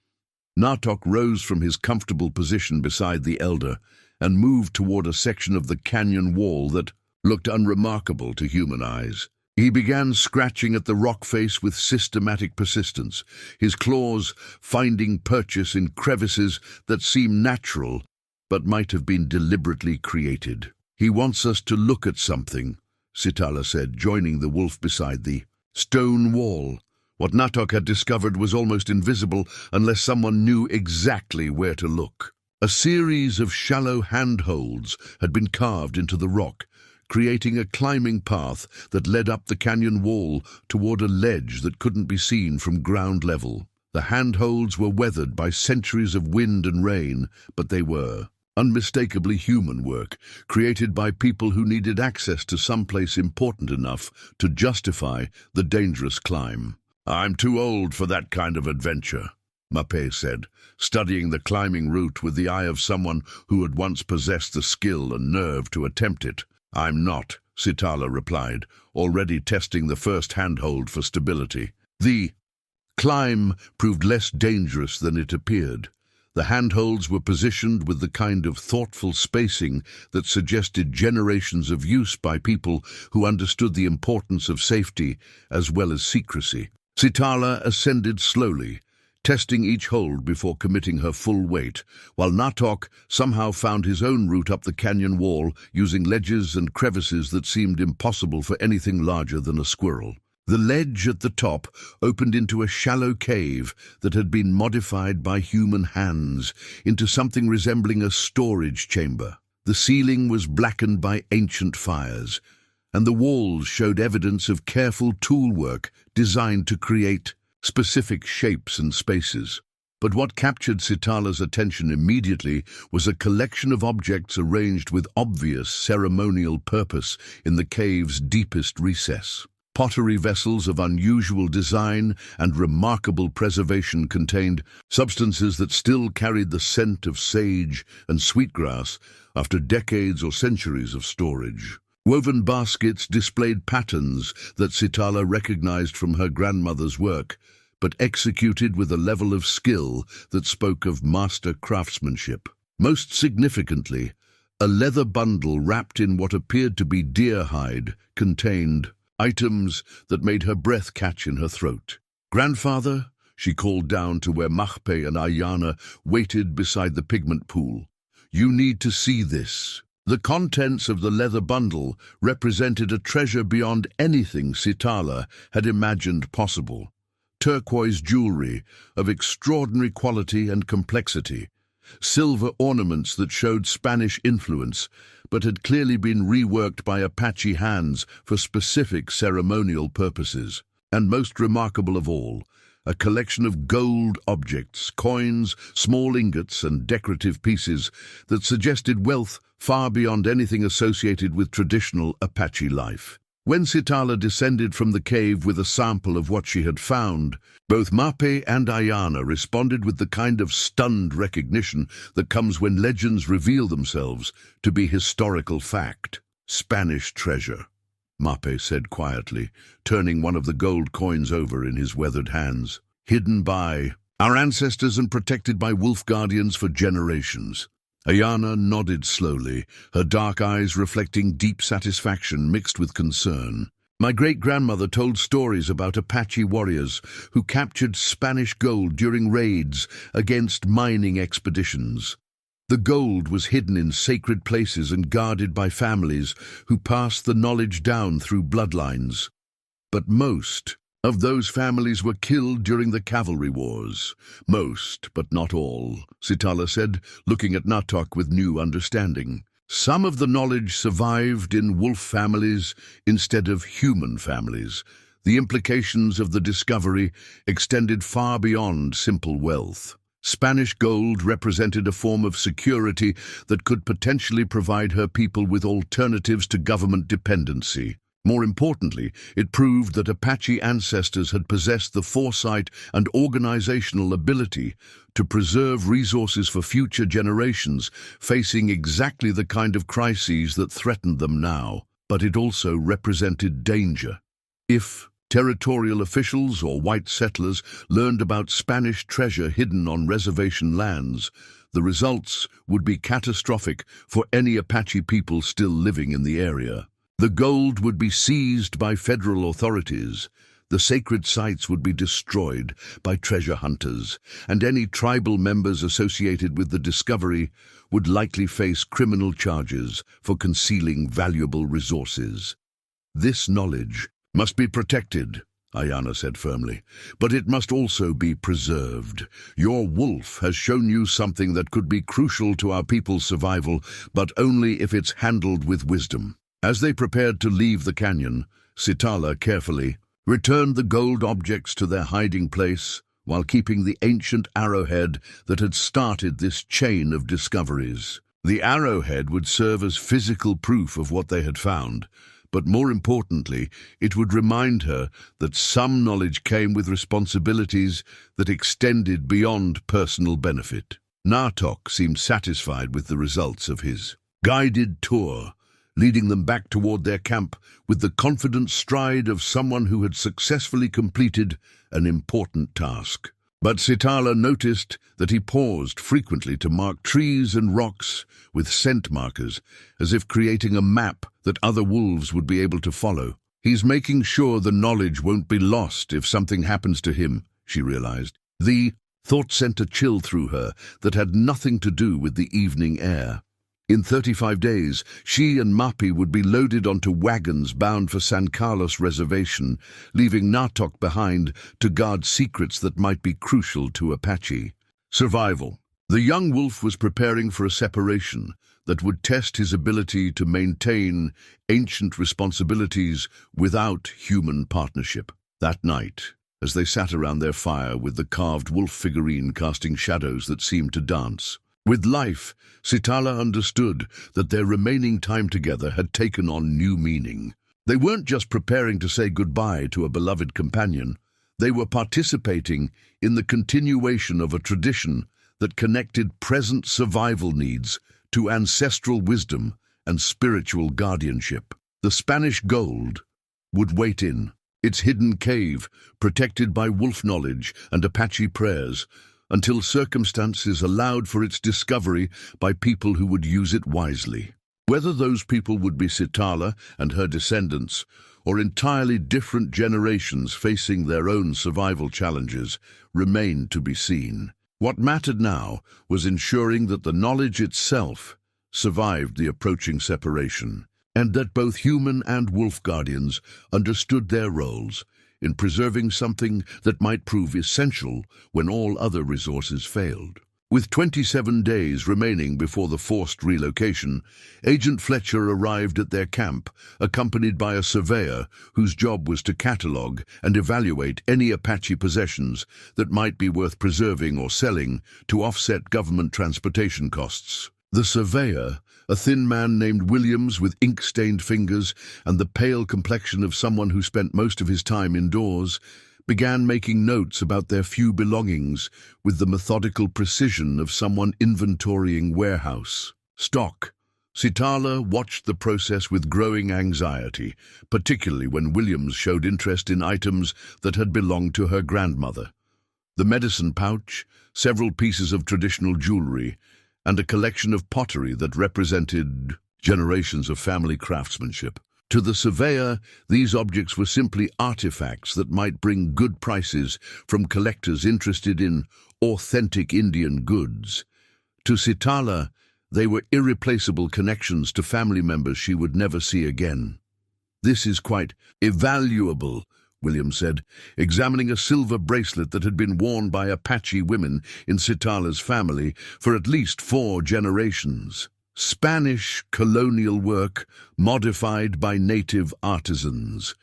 Naatok rose from his comfortable position beside the elder and moved toward a section of the canyon wall that looked unremarkable to human eyes. He began scratching at the rock face with systematic persistence, his claws finding purchase in crevices that seemed natural but might have been deliberately created. He wants us to look at something, Sitala said, joining the wolf beside the stone wall. What Naatok had discovered was almost invisible unless someone knew exactly where to look. A series of shallow handholds had been carved into the rock, creating a climbing path that led up the canyon wall toward a ledge that couldn't be seen from ground level. The handholds were weathered by centuries of wind and rain, but they were unmistakably human work, created by people who needed access to some place important enough to justify the dangerous climb. I'm too old for that kind of adventure, Mape said, studying the climbing route with the eye of someone who had once possessed the skill and nerve to attempt it. I'm not, Sitala replied, already testing the first handhold for stability. The climb proved less dangerous than it appeared. The handholds were positioned with the kind of thoughtful spacing that suggested generations of use by people who understood the importance of safety as well as secrecy. Sitala ascended slowly, testing each hold before committing her full weight, while Naatok somehow found his own route up the canyon wall using ledges and crevices that seemed impossible for anything larger than a squirrel. The ledge at the top opened into a shallow cave that had been modified by human hands into something resembling a storage chamber. The ceiling was blackened by ancient fires, and the walls showed evidence of careful toolwork designed to create specific shapes and spaces. But what captured Sitala's attention immediately was a collection of objects arranged with obvious ceremonial purpose in the cave's deepest recess. Pottery vessels of unusual design and remarkable preservation contained substances that still carried the scent of sage and sweetgrass after decades or centuries of storage. Woven baskets displayed patterns that Sitala recognized from her grandmother's work, but executed with a level of skill that spoke of master craftsmanship. Most significantly, a leather bundle wrapped in what appeared to be deer hide contained items that made her breath catch in her throat. "Grandfather," she called down to where Mahpe and Ayana waited beside the pigment pool. "You need to see this." The contents of the leather bundle represented a treasure beyond anything Sitala had imagined possible. Turquoise jewelry of extraordinary quality and complexity, silver ornaments that showed Spanish influence, but had clearly been reworked by Apache hands for specific ceremonial purposes. And most remarkable of all, a collection of gold objects, coins, small ingots, and decorative pieces that suggested wealth far beyond anything associated with traditional Apache life. When Sitala descended from the cave with a sample of what she had found, both Mape and Ayana responded with the kind of stunned recognition that comes when legends reveal themselves to be historical fact. Spanish treasure, Mape said quietly, turning one of the gold coins over in his weathered hands. Hidden by our ancestors and protected by wolf guardians for generations. Ayana nodded slowly, her dark eyes reflecting deep satisfaction mixed with concern. My great-grandmother told stories about Apache warriors who captured Spanish gold during raids against mining expeditions. The gold was hidden in sacred places and guarded by families who passed the knowledge down through bloodlines. But most of those families were killed during the cavalry wars. Most, but not all, Sitala said, looking at Naatok with new understanding. Some of the knowledge survived in wolf families instead of human families. The implications of the discovery extended far beyond simple wealth. Spanish gold represented a form of security that could potentially provide her people with alternatives to government dependency. More importantly, it proved that Apache ancestors had possessed the foresight and organizational ability to preserve resources for future generations, facing exactly the kind of crises that threatened them now. But it also represented danger. If territorial officials or white settlers learned about Spanish treasure hidden on reservation lands, the results would be catastrophic for any Apache people still living in the area. The gold would be seized by federal authorities, the sacred sites would be destroyed by treasure hunters, and any tribal members associated with the discovery would likely face criminal charges for concealing valuable resources. This knowledge must be protected, Ayana said firmly, but it must also be preserved. Your wolf has shown you something that could be crucial to our people's survival, but only if it's handled with wisdom. As they prepared to leave the canyon, Sitala carefully returned the gold objects to their hiding place while keeping the ancient arrowhead that had started this chain of discoveries. The arrowhead would serve as physical proof of what they had found, but more importantly, it would remind her that some knowledge came with responsibilities that extended beyond personal benefit. Naatok seemed satisfied with the results of his guided tour, leading them back toward their camp with the confident stride of someone who had successfully completed an important task. But Sitala noticed that he paused frequently to mark trees and rocks with scent markers, as if creating a map that other wolves would be able to follow. He's making sure the knowledge won't be lost if something happens to him, she realized. The thought sent a chill through her that had nothing to do with the evening air. In 35 days, she and Mapi would be loaded onto wagons bound for San Carlos Reservation, leaving Naatok behind to guard secrets that might be crucial to Apache. Survival. The young wolf was preparing for a separation that would test his ability to maintain ancient responsibilities without human partnership. That night, as they sat around their fire with the carved wolf figurine casting shadows that seemed to dance, with life, Sitala understood that their remaining time together had taken on new meaning. They weren't just preparing to say goodbye to a beloved companion. They were participating in the continuation of a tradition that connected present survival needs to ancestral wisdom and spiritual guardianship. The Spanish gold would wait in its hidden cave, protected by wolf knowledge and Apache prayers, until circumstances allowed for its discovery by people who would use it wisely. Whether those people would be Sitala and her descendants, or entirely different generations facing their own survival challenges, remained to be seen. What mattered now was ensuring that the knowledge itself survived the approaching separation, and that both human and wolf guardians understood their roles in preserving something that might prove essential when all other resources failed. With 27 days remaining before the forced relocation, Agent Fletcher arrived at their camp, accompanied by a surveyor whose job was to catalogue and evaluate any Apache possessions that might be worth preserving or selling to offset government transportation costs. The surveyor, a thin man named Williams with ink-stained fingers and the pale complexion of someone who spent most of his time indoors, began making notes about their few belongings with the methodical precision of someone inventorying warehouse stock. Sitala watched the process with growing anxiety, particularly when Williams showed interest in items that had belonged to her grandmother. The medicine pouch, several pieces of traditional jewelry, and a collection of pottery that represented generations of family craftsmanship. To the surveyor, these objects were simply artifacts that might bring good prices from collectors interested in authentic Indian goods. To Sitala, they were irreplaceable connections to family members she would never see again. "This is quite invaluable," William said, examining a silver bracelet that had been worn by Apache women in Sitala's family for at least 4 generations. Spanish colonial work modified by native artisans.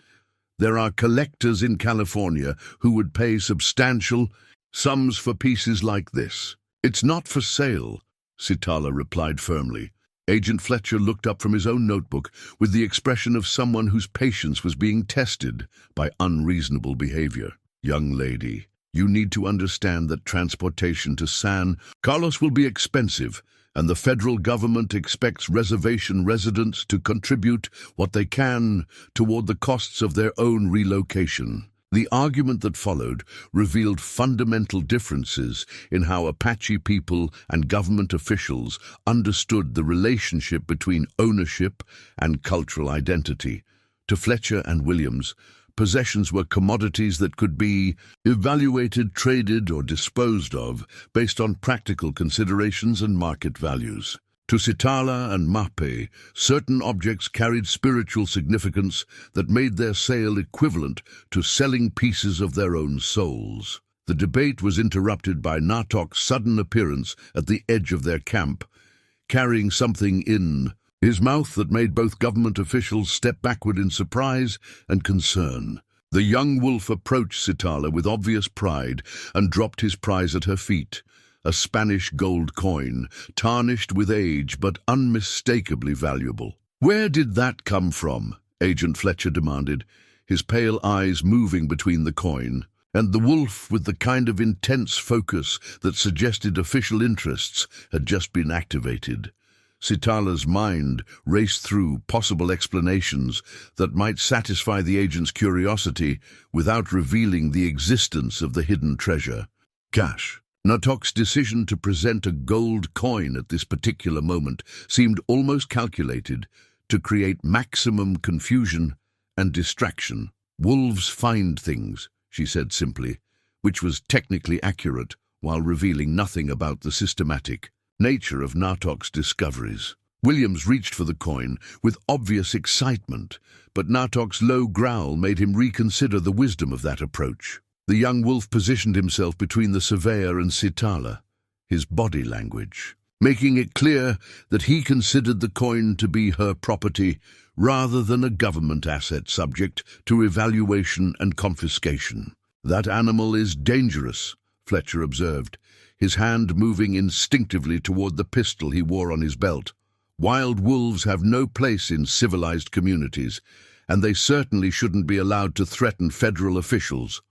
There are collectors in California who would pay substantial sums for pieces like this. "It's not for sale," Sitala replied firmly. Agent Fletcher looked up from his own notebook with the expression of someone whose patience was being tested by unreasonable behavior. "Young lady, you need to understand that transportation to San Carlos will be expensive, and the federal government expects reservation residents to contribute what they can toward the costs of their own relocation." The argument that followed revealed fundamental differences in how Apache people and government officials understood the relationship between ownership and cultural identity. To Fletcher and Williams, possessions were commodities that could be evaluated, traded, or disposed of based on practical considerations and market values. To Sitala and Mape, certain objects carried spiritual significance that made their sale equivalent to selling pieces of their own souls. The debate was interrupted by Naatok's sudden appearance at the edge of their camp, carrying something in his mouth that made both government officials step backward in surprise and concern. The young wolf approached Sitala with obvious pride and dropped his prize at her feet. A Spanish gold coin, tarnished with age but unmistakably valuable. "Where did that come from?" Agent Fletcher demanded, his pale eyes moving between the coin and the wolf with the kind of intense focus that suggested official interests had just been activated. Sitala's mind raced through possible explanations that might satisfy the agent's curiosity without revealing the existence of the hidden treasure. Cash. Naatok's decision to present a gold coin at this particular moment seemed almost calculated to create maximum confusion and distraction. "Wolves find things," she said simply, which was technically accurate while revealing nothing about the systematic nature of Naatok's discoveries. Williams reached for the coin with obvious excitement, but Naatok's low growl made him reconsider the wisdom of that approach. The young wolf positioned himself between the surveyor and Sitala, his body language, making it clear that he considered the coin to be her property rather than a government asset subject to evaluation and confiscation. "That animal is dangerous," Fletcher observed, his hand moving instinctively toward the pistol he wore on his belt. "Wild wolves have no place in civilized communities, and they certainly shouldn't be allowed to threaten federal officials."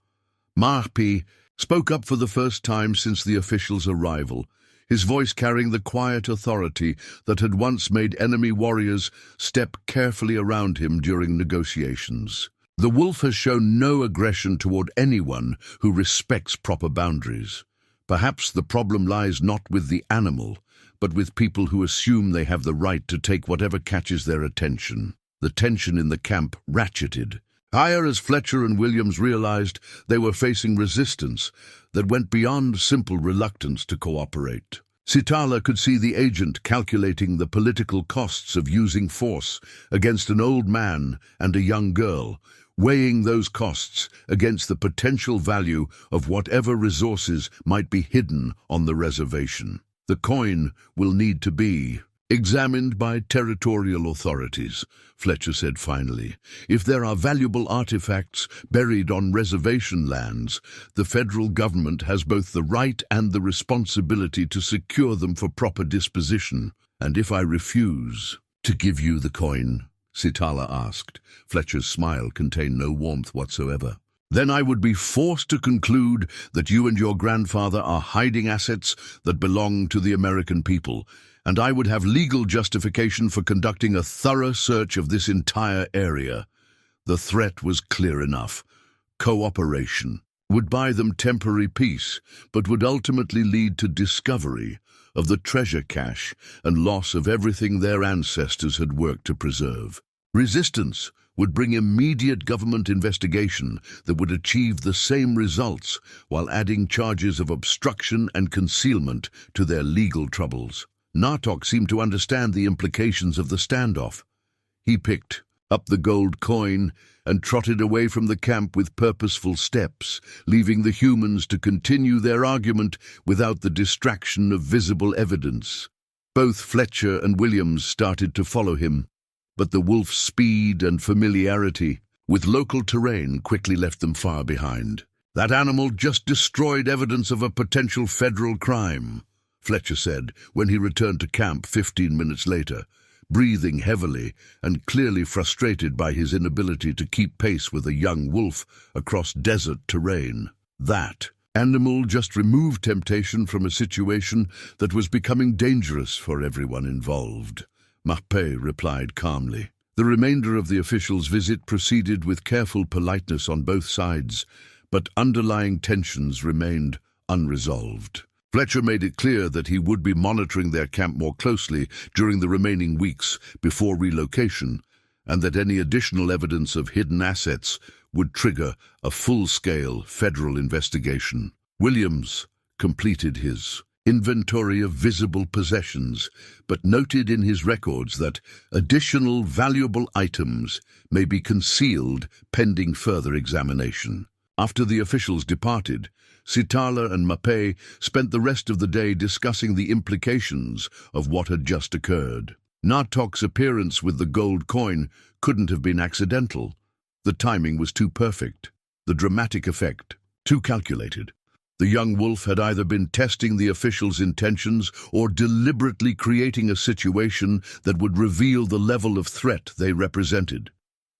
Mape spoke up for the first time since the official's arrival, his voice carrying the quiet authority that had once made enemy warriors step carefully around him during negotiations. "The wolf has shown no aggression toward anyone who respects proper boundaries. Perhaps the problem lies not with the animal, but with people who assume they have the right to take whatever catches their attention." The tension in the camp ratcheted higher as Fletcher and Williams realized they were facing resistance that went beyond simple reluctance to cooperate. Sitala could see the agent calculating the political costs of using force against an old man and a young girl, weighing those costs against the potential value of whatever resources might be hidden on the reservation. "The coin will need to be examined by territorial authorities," Fletcher said finally. "If there are valuable artifacts buried on reservation lands, the federal government has both the right and the responsibility to secure them for proper disposition." "And if I refuse to give you the coin?" Sitala asked. Fletcher's smile contained no warmth whatsoever. "Then I would be forced to conclude that you and your grandfather are hiding assets that belong to the American people, and I would have legal justification for conducting a thorough search of this entire area. The threat was clear enough. Cooperation would buy them temporary peace, but would ultimately lead to discovery of the treasure cache and loss of everything their ancestors had worked to preserve. Resistance would bring immediate government investigation that would achieve the same results while adding charges of obstruction and concealment to their legal troubles. Naatok seemed to understand the implications of the standoff. He picked up the gold coin and trotted away from the camp with purposeful steps, leaving the humans to continue their argument without the distraction of visible evidence. Both Fletcher and Williams started to follow him, but the wolf's speed and familiarity with local terrain quickly left them far behind. "That animal just destroyed evidence of a potential federal crime," Fletcher said when he returned to camp 15 minutes later, breathing heavily and clearly frustrated by his inability to keep pace with a young wolf across desert terrain. That animal just removed temptation from a situation that was becoming dangerous for everyone involved, Marpe replied calmly. The remainder of the officials' visit proceeded with careful politeness on both sides, but underlying tensions remained unresolved. Fletcher made it clear that he would be monitoring their camp more closely during the remaining weeks before relocation, and that any additional evidence of hidden assets would trigger a full-scale federal investigation. Williams completed his inventory of visible possessions, but noted in his records that additional valuable items may be concealed pending further examination. After the officials departed, Sitala and Marpe spent the rest of the day discussing the implications of what had just occurred. Naatok's appearance with the gold coin couldn't have been accidental. The timing was too perfect, the dramatic effect too calculated. The young wolf had either been testing the officials' intentions or deliberately creating a situation that would reveal the level of threat they represented.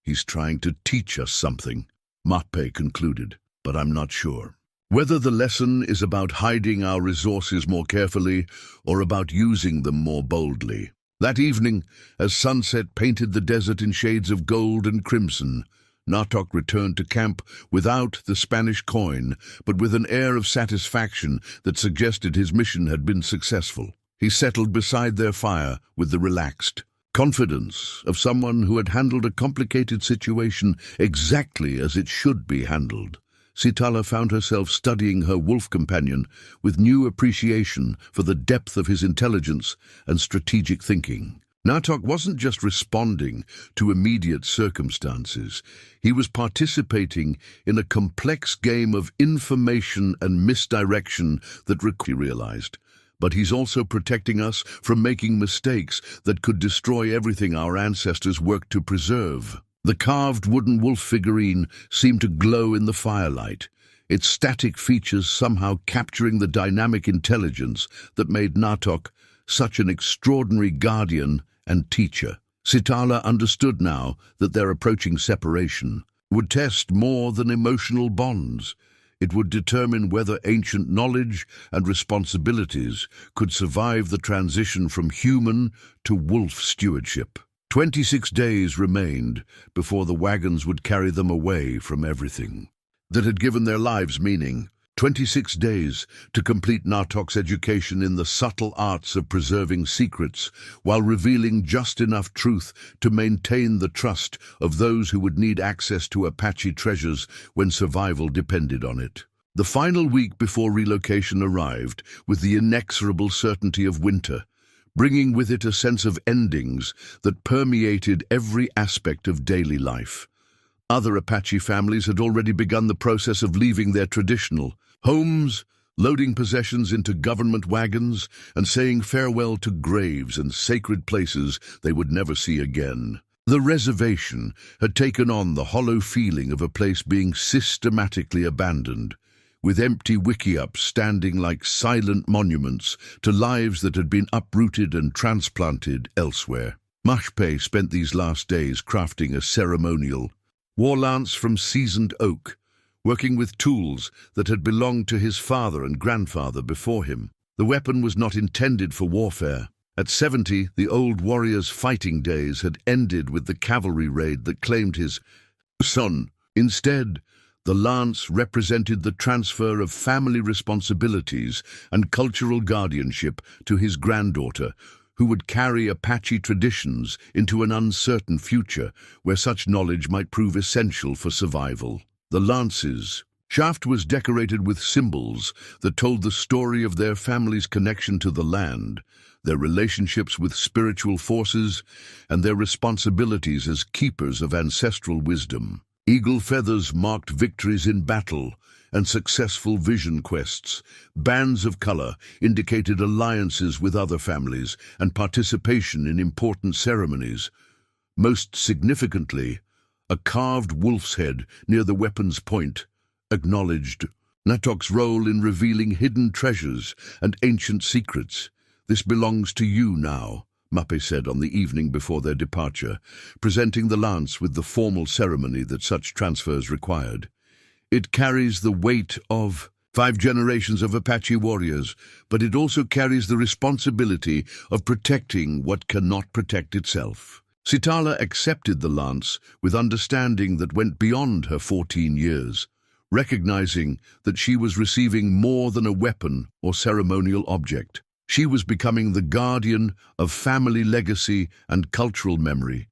"He's trying to teach us something," Marpe concluded, "but I'm not sure. Whether the lesson is about hiding our resources more carefully or about using them more boldly." That evening, as sunset painted the desert in shades of gold and crimson, Naatok returned to camp without the Spanish coin, but with an air of satisfaction that suggested his mission had been successful. He settled beside their fire with the relaxed confidence of someone who had handled a complicated situation exactly as it should be handled. Sitala found herself studying her wolf companion with new appreciation for the depth of his intelligence and strategic thinking. Naatok wasn't just responding to immediate circumstances. He was participating in a complex game of information and misdirection that he realized. But he's also protecting us from making mistakes that could destroy everything our ancestors worked to preserve. The carved wooden wolf figurine seemed to glow in the firelight, its static features somehow capturing the dynamic intelligence that made Naatok such an extraordinary guardian and teacher. Sitala understood now that their approaching separation would test more than emotional bonds. It would determine whether ancient knowledge and responsibilities could survive the transition from human to wolf stewardship. 26 days remained before the wagons would carry them away from everything that had given their lives meaning. 26 days to complete Naatok's education in the subtle arts of preserving secrets while revealing just enough truth to maintain the trust of those who would need access to Apache treasures when survival depended on it. The final week before relocation arrived with the inexorable certainty of winter, bringing with it a sense of endings that permeated every aspect of daily life. Other Apache families had already begun the process of leaving their traditional homes, loading possessions into government wagons, and saying farewell to graves and sacred places they would never see again. The reservation had taken on the hollow feeling of a place being systematically abandoned, with empty wickiups standing like silent monuments to lives that had been uprooted and transplanted elsewhere. Marpe spent these last days crafting a ceremonial war lance from seasoned oak, working with tools that had belonged to his father and grandfather before him. The weapon was not intended for warfare. At 70, the old warrior's fighting days had ended with the cavalry raid that claimed his son. Instead, the lance represented the transfer of family responsibilities and cultural guardianship to his granddaughter, who would carry Apache traditions into an uncertain future where such knowledge might prove essential for survival. The lance's shaft was decorated with symbols that told the story of their family's connection to the land, their relationships with spiritual forces, and their responsibilities as keepers of ancestral wisdom. Eagle feathers marked victories in battle and successful vision quests. Bands of color indicated alliances with other families and participation in important ceremonies. Most significantly, a carved wolf's head near the weapon's point acknowledged Naatok's role in revealing hidden treasures and ancient secrets. "This belongs to you now," Mape said on the evening before their departure, presenting the lance with the formal ceremony that such transfers required. "It carries the weight of 5 generations of Apache warriors, but it also carries the responsibility of protecting what cannot protect itself." Sitala accepted the lance with understanding that went beyond her 14 years, recognizing that she was receiving more than a weapon or ceremonial object. She was becoming the guardian of family legacy and cultural memory,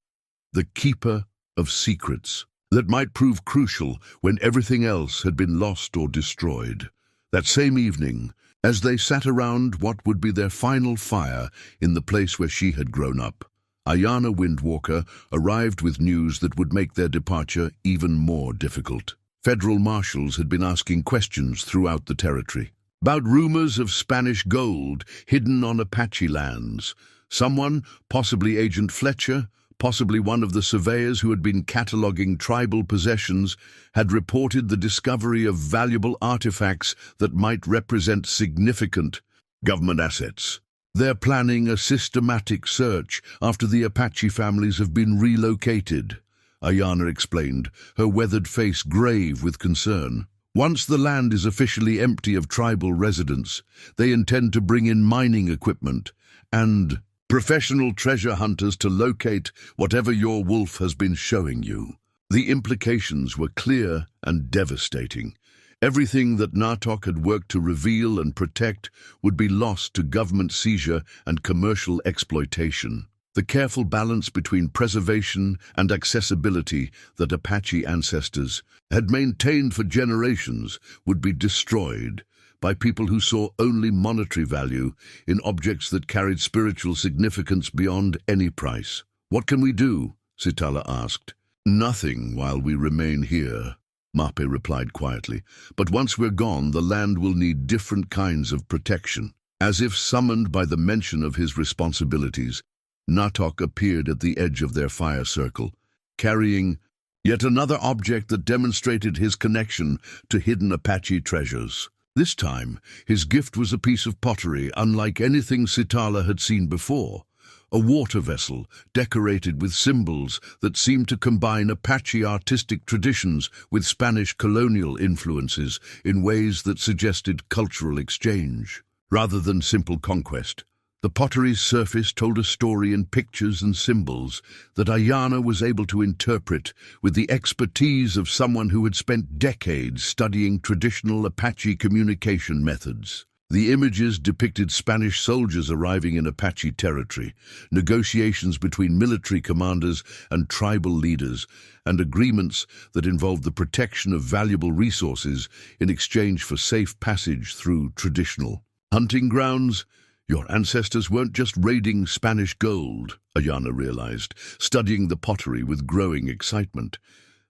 the keeper of secrets that might prove crucial when everything else had been lost or destroyed. That same evening, as they sat around what would be their final fire in the place where she had grown up, Ayana Windwalker arrived with news that would make their departure even more difficult. Federal marshals had been asking questions throughout the territory about rumors of Spanish gold hidden on Apache lands. Someone, possibly Agent Fletcher, possibly one of the surveyors who had been cataloging tribal possessions, had reported the discovery of valuable artifacts that might represent significant government assets. "They're planning a systematic search after the Apache families have been relocated," Ayana explained, her weathered face grave with concern. "Once the land is officially empty of tribal residents, they intend to bring in mining equipment and professional treasure hunters to locate whatever your wolf has been showing you." The implications were clear and devastating. Everything that Naatok had worked to reveal and protect would be lost to government seizure and commercial exploitation. The careful balance between preservation and accessibility that Apache ancestors had maintained for generations would be destroyed by people who saw only monetary value in objects that carried spiritual significance beyond any price. "What can we do?" Sitala asked. "Nothing while we remain here," Mape replied quietly. "But once we're gone, the land will need different kinds of protection." As if summoned by the mention of his responsibilities, Naatok appeared at the edge of their fire circle, carrying yet another object that demonstrated his connection to hidden Apache treasures. This time, his gift was a piece of pottery unlike anything Sitala had seen before, a water vessel decorated with symbols that seemed to combine Apache artistic traditions with Spanish colonial influences in ways that suggested cultural exchange, rather than simple conquest. The pottery's surface told a story in pictures and symbols that Ayana was able to interpret with the expertise of someone who had spent decades studying traditional Apache communication methods. The images depicted Spanish soldiers arriving in Apache territory, negotiations between military commanders and tribal leaders, and agreements that involved the protection of valuable resources in exchange for safe passage through traditional hunting grounds. "Your ancestors weren't just raiding Spanish gold," Ayana realized, studying the pottery with growing excitement.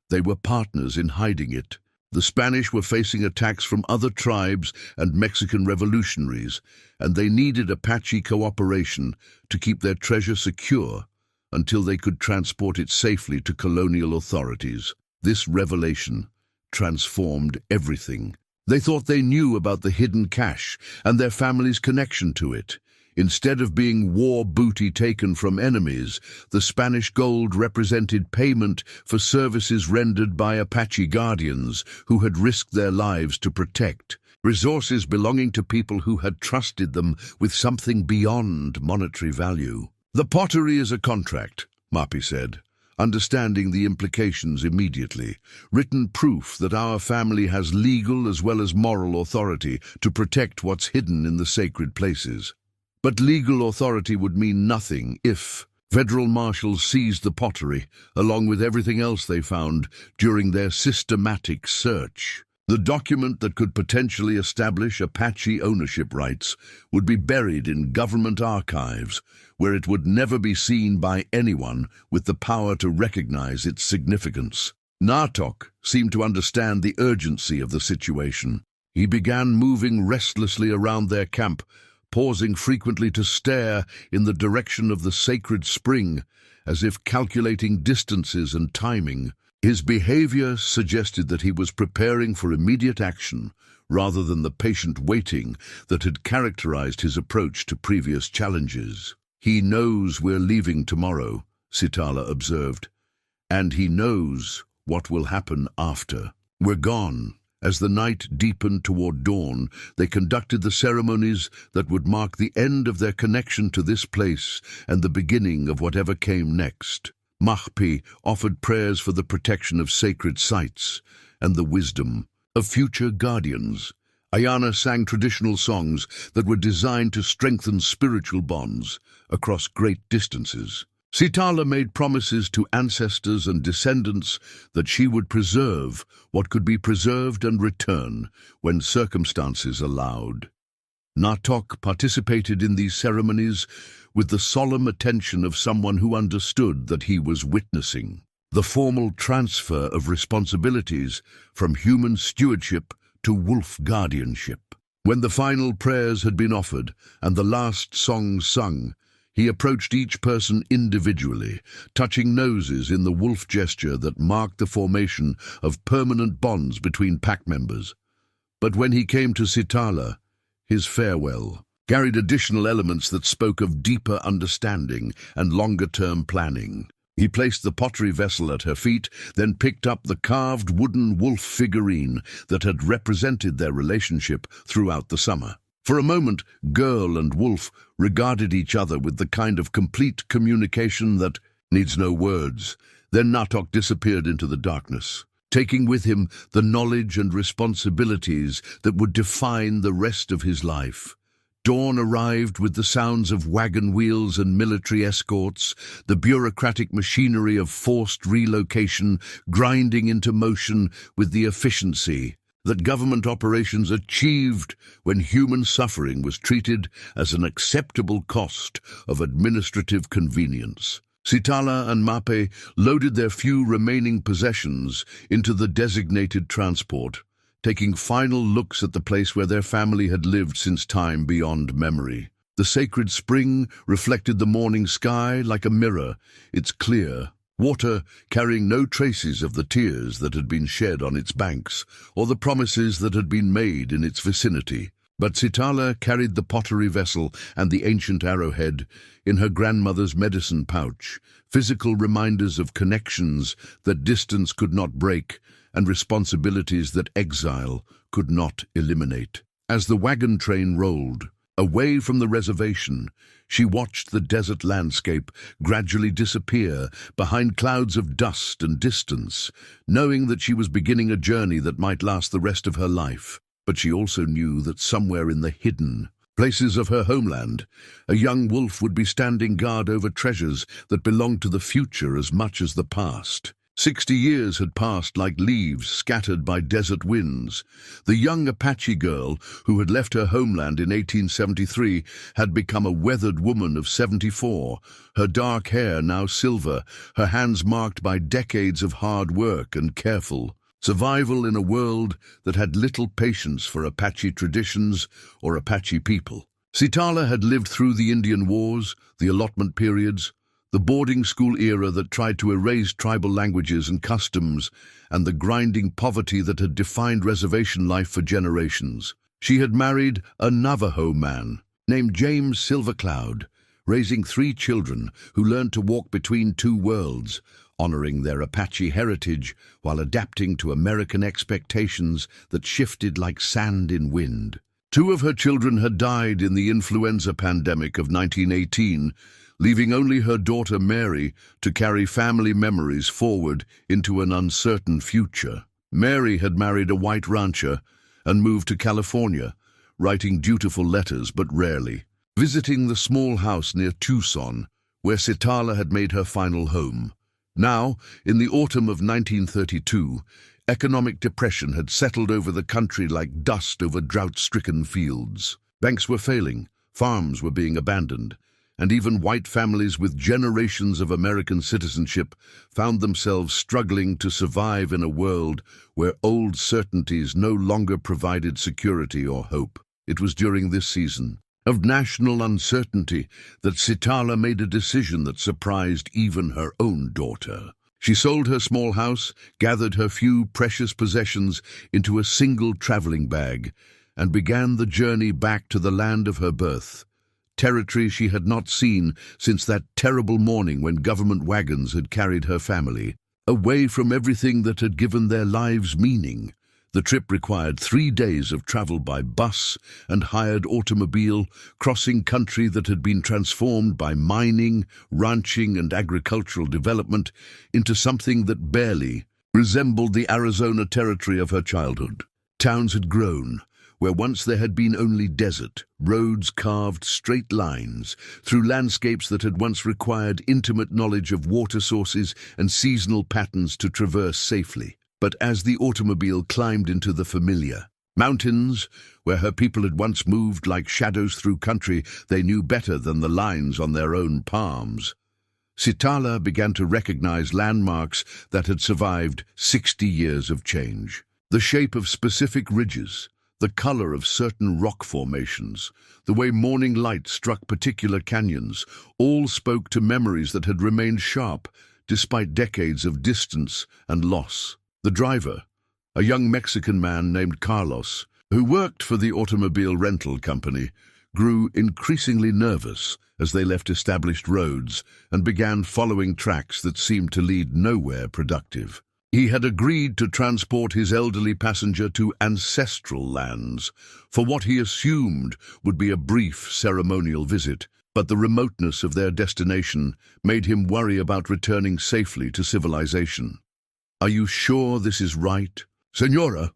They were partners in hiding it. The Spanish were facing attacks from other tribes and Mexican revolutionaries, and they needed Apache cooperation to keep their treasure secure until they could transport it safely to colonial authorities. This revelation transformed everything. They thought they knew about the hidden cache and their family's connection to it. Instead of being war booty taken from enemies, the Spanish gold represented payment for services rendered by Apache guardians who had risked their lives to protect resources belonging to people who had trusted them with something beyond monetary value. "The pottery is a contract," Mapi said, understanding the implications immediately. "Written proof that our family has legal as well as moral authority to protect what's hidden in the sacred places. But legal authority would mean nothing if federal marshals seized the pottery, along with everything else they found during their systematic search. The document that could potentially establish Apache ownership rights would be buried in government archives, where it would never be seen by anyone with the power to recognize its significance." Naatok seemed to understand the urgency of the situation. He began moving restlessly around their camp, pausing frequently to stare in the direction of the sacred spring, as if calculating distances and timing. His behavior suggested that he was preparing for immediate action, rather than the patient waiting that had characterized his approach to previous challenges. "He knows we're leaving tomorrow," Sitala observed, "and he knows what will happen after. We're gone." As the night deepened toward dawn, they conducted the ceremonies that would mark the end of their connection to this place and the beginning of whatever came next. Mahpi offered prayers for the protection of sacred sites and the wisdom of future guardians. Ayana sang traditional songs that were designed to strengthen spiritual bonds across great distances. Sitala made promises to ancestors and descendants that she would preserve what could be preserved and return when circumstances allowed. Naatok participated in these ceremonies with the solemn attention of someone who understood that he was witnessing the formal transfer of responsibilities from human stewardship to wolf guardianship. When the final prayers had been offered and the last songs sung, he approached each person individually, touching noses in the wolf gesture that marked the formation of permanent bonds between pack members. But when he came to Sitala, his farewell carried additional elements that spoke of deeper understanding and longer-term planning. He placed the pottery vessel at her feet, then picked up the carved wooden wolf figurine that had represented their relationship throughout the summer. For a moment, girl and wolf regarded each other with the kind of complete communication that needs no words. Then Naatok disappeared into the darkness, taking with him the knowledge and responsibilities that would define the rest of his life. Dawn arrived with the sounds of wagon wheels and military escorts, the bureaucratic machinery of forced relocation grinding into motion with the efficiency that government operations achieved when human suffering was treated as an acceptable cost of administrative convenience. Sitala and Mape loaded their few remaining possessions into the designated transport, taking final looks at the place where their family had lived since time beyond memory. The sacred spring reflected the morning sky like a mirror, its clear water carrying no traces of the tears that had been shed on its banks or the promises that had been made in its vicinity. But Sitala carried the pottery vessel and the ancient arrowhead in her grandmother's medicine pouch, physical reminders of connections that distance could not break and responsibilities that exile could not eliminate. As the wagon train rolled away from the reservation, she watched the desert landscape gradually disappear behind clouds of dust and distance, knowing that she was beginning a journey that might last the rest of her life. But she also knew that somewhere in the hidden places of her homeland, a young wolf would be standing guard over treasures that belonged to the future as much as the past. 60 years had passed like leaves scattered by desert winds. The young Apache girl who had left her homeland in 1873 had become a weathered woman of 74, her dark hair now silver, her hands marked by decades of hard work and careful survival in a world that had little patience for Apache traditions or Apache people. Sitala had lived through the Indian Wars, the allotment periods, the boarding school era that tried to erase tribal languages and customs, and the grinding poverty that had defined reservation life for generations. She had married a Navajo man named James Silvercloud, raising 3 children who learned to walk between 2 worlds, honoring their Apache heritage while adapting to American expectations that shifted like sand in wind. 2 of her children had died in the influenza pandemic of 1918, leaving only her daughter Mary to carry family memories forward into an uncertain future. Mary had married a white rancher and moved to California, writing dutiful letters but rarely, visiting the small house near Tucson, where Sitala had made her final home. Now, in the autumn of 1932, economic depression had settled over the country like dust over drought-stricken fields. Banks were failing, farms were being abandoned, and even white families with generations of American citizenship found themselves struggling to survive in a world where old certainties no longer provided security or hope. It was during this season of national uncertainty that Sitala made a decision that surprised even her own daughter. She sold her small house, gathered her few precious possessions into a single traveling bag, and began the journey back to the land of her birth, territory she had not seen since that terrible morning when government wagons had carried her family, away from everything that had given their lives meaning. The trip required 3 days of travel by bus and hired automobile, crossing country that had been transformed by mining, ranching, and agricultural development into something that barely resembled the Arizona territory of her childhood. Towns had grown, where once there had been only desert, roads carved straight lines through landscapes that had once required intimate knowledge of water sources and seasonal patterns to traverse safely. But as the automobile climbed into the familiar mountains, where her people had once moved like shadows through country they knew better than the lines on their own palms, Sitala began to recognize landmarks that had survived 60 years of change. The shape of specific ridges, the color of certain rock formations, the way morning light struck particular canyons, all spoke to memories that had remained sharp despite decades of distance and loss. The driver, a young Mexican man named Carlos, who worked for the automobile rental company, grew increasingly nervous as they left established roads and began following tracks that seemed to lead nowhere productive. He had agreed to transport his elderly passenger to ancestral lands for what he assumed would be a brief ceremonial visit, but the remoteness of their destination made him worry about returning safely to civilization. "Are you sure this is right, Senora?"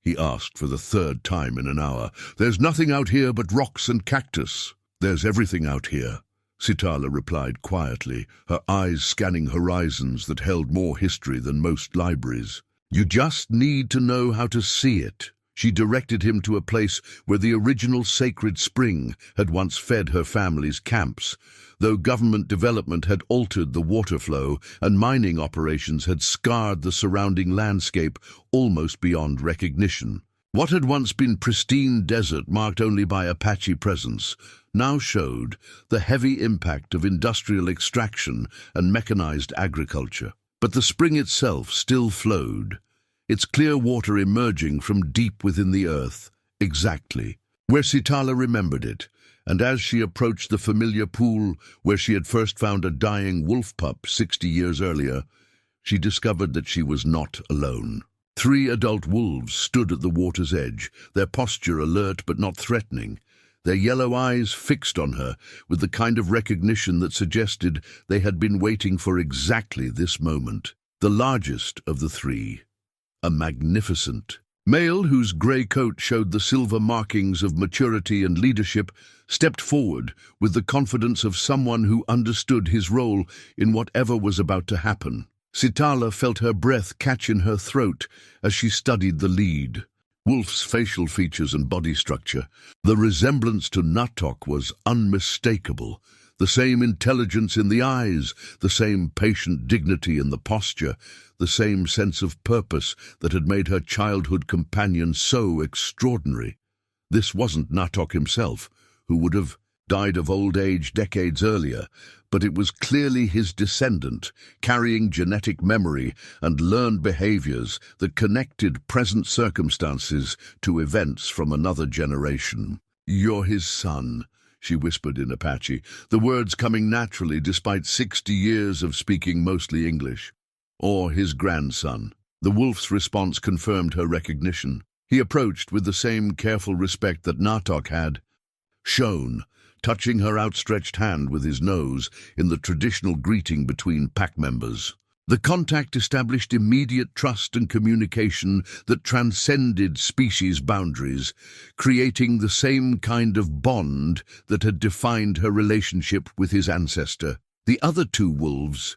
he asked for the 3rd time in an hour. "There's nothing out here but rocks and cactus." "There's everything out here," Sitala replied quietly, her eyes scanning horizons that held more history than most libraries. "You just need to know how to see it." She directed him to a place where the original sacred spring had once fed her family's camps, though government development had altered the water flow and mining operations had scarred the surrounding landscape almost beyond recognition. What had once been pristine desert marked only by Apache presence now showed the heavy impact of industrial extraction and mechanized agriculture. But the spring itself still flowed, its clear water emerging from deep within the earth, exactly where Sitala remembered it, and as she approached the familiar pool where she had first found a dying wolf pup 60 years earlier, she discovered that she was not alone. 3 adult wolves stood at the water's edge, their posture alert but not threatening, their yellow eyes fixed on her with the kind of recognition that suggested they had been waiting for exactly this moment. The largest of the 3, a magnificent male whose grey coat showed the silver markings of maturity and leadership, stepped forward with the confidence of someone who understood his role in whatever was about to happen. Sitala felt her breath catch in her throat as she studied the lead. Wolf's facial features and body structure, the resemblance to Naatok was unmistakable. The same intelligence in the eyes, the same patient dignity in the posture, the same sense of purpose that had made her childhood companion so extraordinary. This wasn't Naatok himself, who would have died of old age decades earlier, but it was clearly his descendant, carrying genetic memory and learned behaviors that connected present circumstances to events from another generation. "You're his son," she whispered in Apache, the words coming naturally despite 60 years of speaking mostly English. or his grandson. The wolf's response confirmed her recognition. He approached with the same careful respect that Naatok had shown, touching her outstretched hand with his nose in the traditional greeting between pack members. The contact established immediate trust and communication that transcended species boundaries, creating the same kind of bond that had defined her relationship with his ancestor. The other two wolves,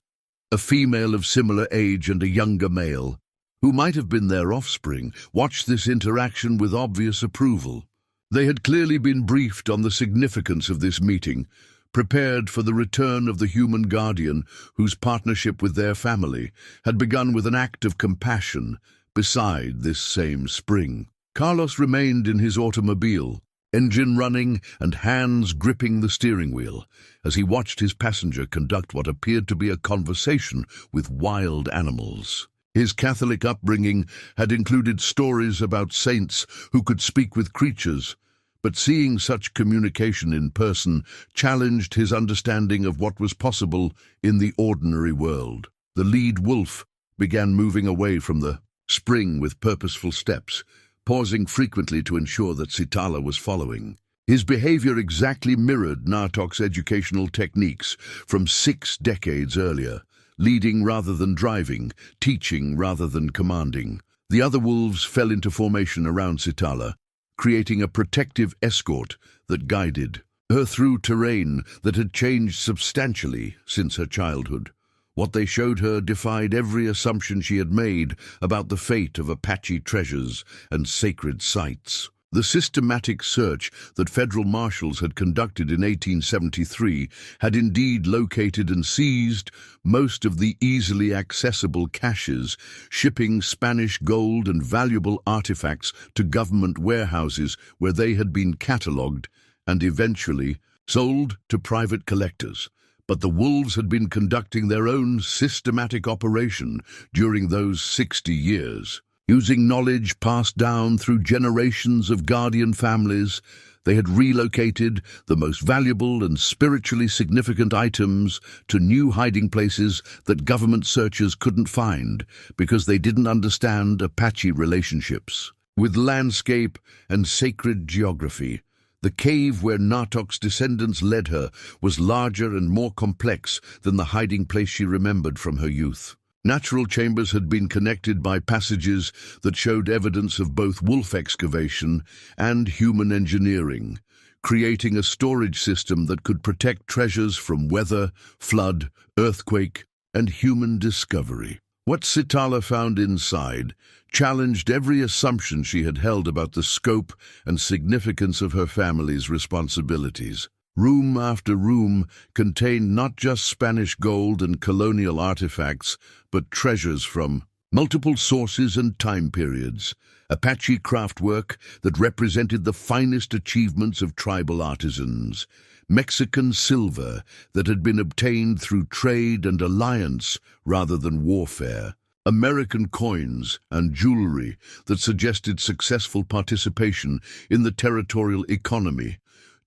a female of similar age and a younger male, who might have been their offspring, watched this interaction with obvious approval. They had clearly been briefed on the significance of this meeting, prepared for the return of the human guardian whose partnership with their family had begun with an act of compassion beside this same spring. Carlos remained in his automobile, engine running and hands gripping the steering wheel, as he watched his passenger conduct what appeared to be a conversation with wild animals. His Catholic upbringing had included stories about saints who could speak with creatures, but seeing such communication in person challenged his understanding of what was possible in the ordinary world. The lead wolf began moving away from the spring with purposeful steps, pausing frequently to ensure that Sitala was following. His behavior exactly mirrored Naatok's educational techniques from 6 decades earlier, leading rather than driving, teaching rather than commanding. The other wolves fell into formation around Sitala, creating a protective escort that guided her through terrain that had changed substantially since her childhood. What they showed her defied every assumption she had made about the fate of Apache treasures and sacred sites. The systematic search that federal marshals had conducted in 1873 had indeed located and seized most of the easily accessible caches, shipping Spanish gold and valuable artifacts to government warehouses where they had been catalogued and eventually sold to private collectors. But the wolves had been conducting their own systematic operation during those 60 years. Using knowledge passed down through generations of guardian families, they had relocated the most valuable and spiritually significant items to new hiding places that government searchers couldn't find because they didn't understand Apache relationships. With landscape and sacred geography, the cave where Naatok's descendants led her was larger and more complex than the hiding place she remembered from her youth. Natural chambers had been connected by passages that showed evidence of both wolf excavation and human engineering, creating a storage system that could protect treasures from weather, flood, earthquake, and human discovery. What Sitala found inside challenged every assumption she had held about the scope and significance of her family's responsibilities. Room after room contained not just Spanish gold and colonial artifacts, but treasures from multiple sources and time periods, Apache craftwork that represented the finest achievements of tribal artisans, Mexican silver that had been obtained through trade and alliance rather than warfare, American coins and jewelry that suggested successful participation in the territorial economy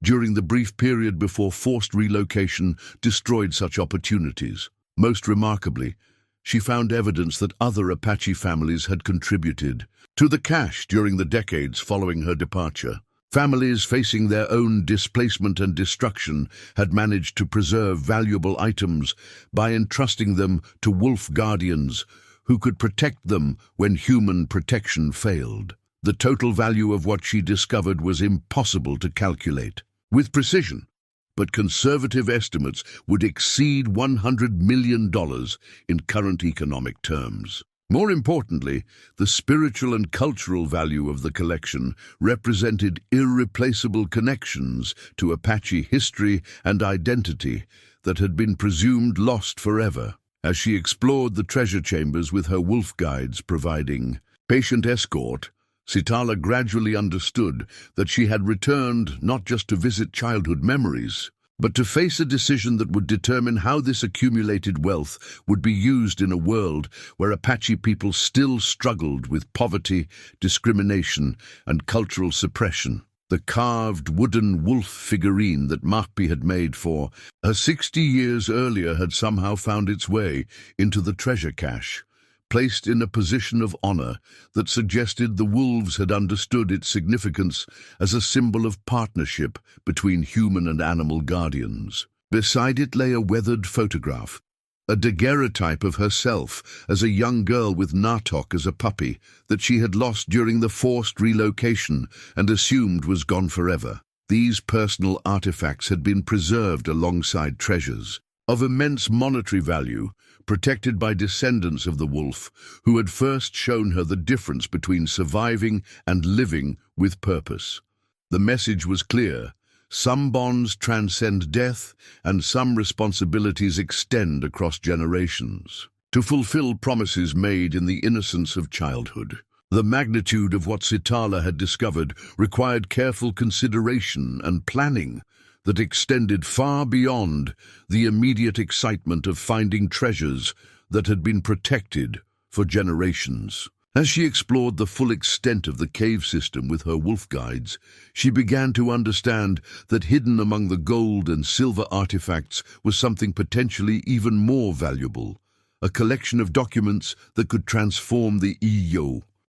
during the brief period before forced relocation destroyed such opportunities. Most remarkably, she found evidence that other Apache families had contributed to the cache during the decades following her departure. Families facing their own displacement and destruction had managed to preserve valuable items by entrusting them to wolf guardians who could protect them when human protection failed. The total value of what she discovered was impossible to calculate with precision, but conservative estimates would exceed $100 million in current economic terms. More importantly, the spiritual and cultural value of the collection represented irreplaceable connections to Apache history and identity that had been presumed lost forever. As she explored the treasure chambers with her wolf guides providing patient escort, Sitala gradually understood that she had returned not just to visit childhood memories, but to face a decision that would determine how this accumulated wealth would be used in a world where Apache people still struggled with poverty, discrimination, and cultural suppression. The carved wooden wolf figurine that Mahpi had made for her 60 years earlier had somehow found its way into the treasure cache, placed in a position of honor that suggested the wolves had understood its significance as a symbol of partnership between human and animal guardians. Beside it lay a weathered photograph, a daguerreotype of herself as a young girl with Naatok as a puppy that she had lost during the forced relocation and assumed was gone forever. These personal artifacts had been preserved alongside treasures of immense monetary value, protected by descendants of the wolf who had first shown her the difference between surviving and living with purpose. The message was clear. Some bonds transcend death, and some responsibilities extend across generations. To fulfill promises made in the innocence of childhood. The magnitude of what Sitala had discovered required careful consideration and planning that extended far beyond the immediate excitement of finding treasures that had been protected for generations. As she explored the full extent of the cave system with her wolf guides, she began to understand that hidden among the gold and silver artifacts was something potentially even more valuable, a collection of documents that could transform the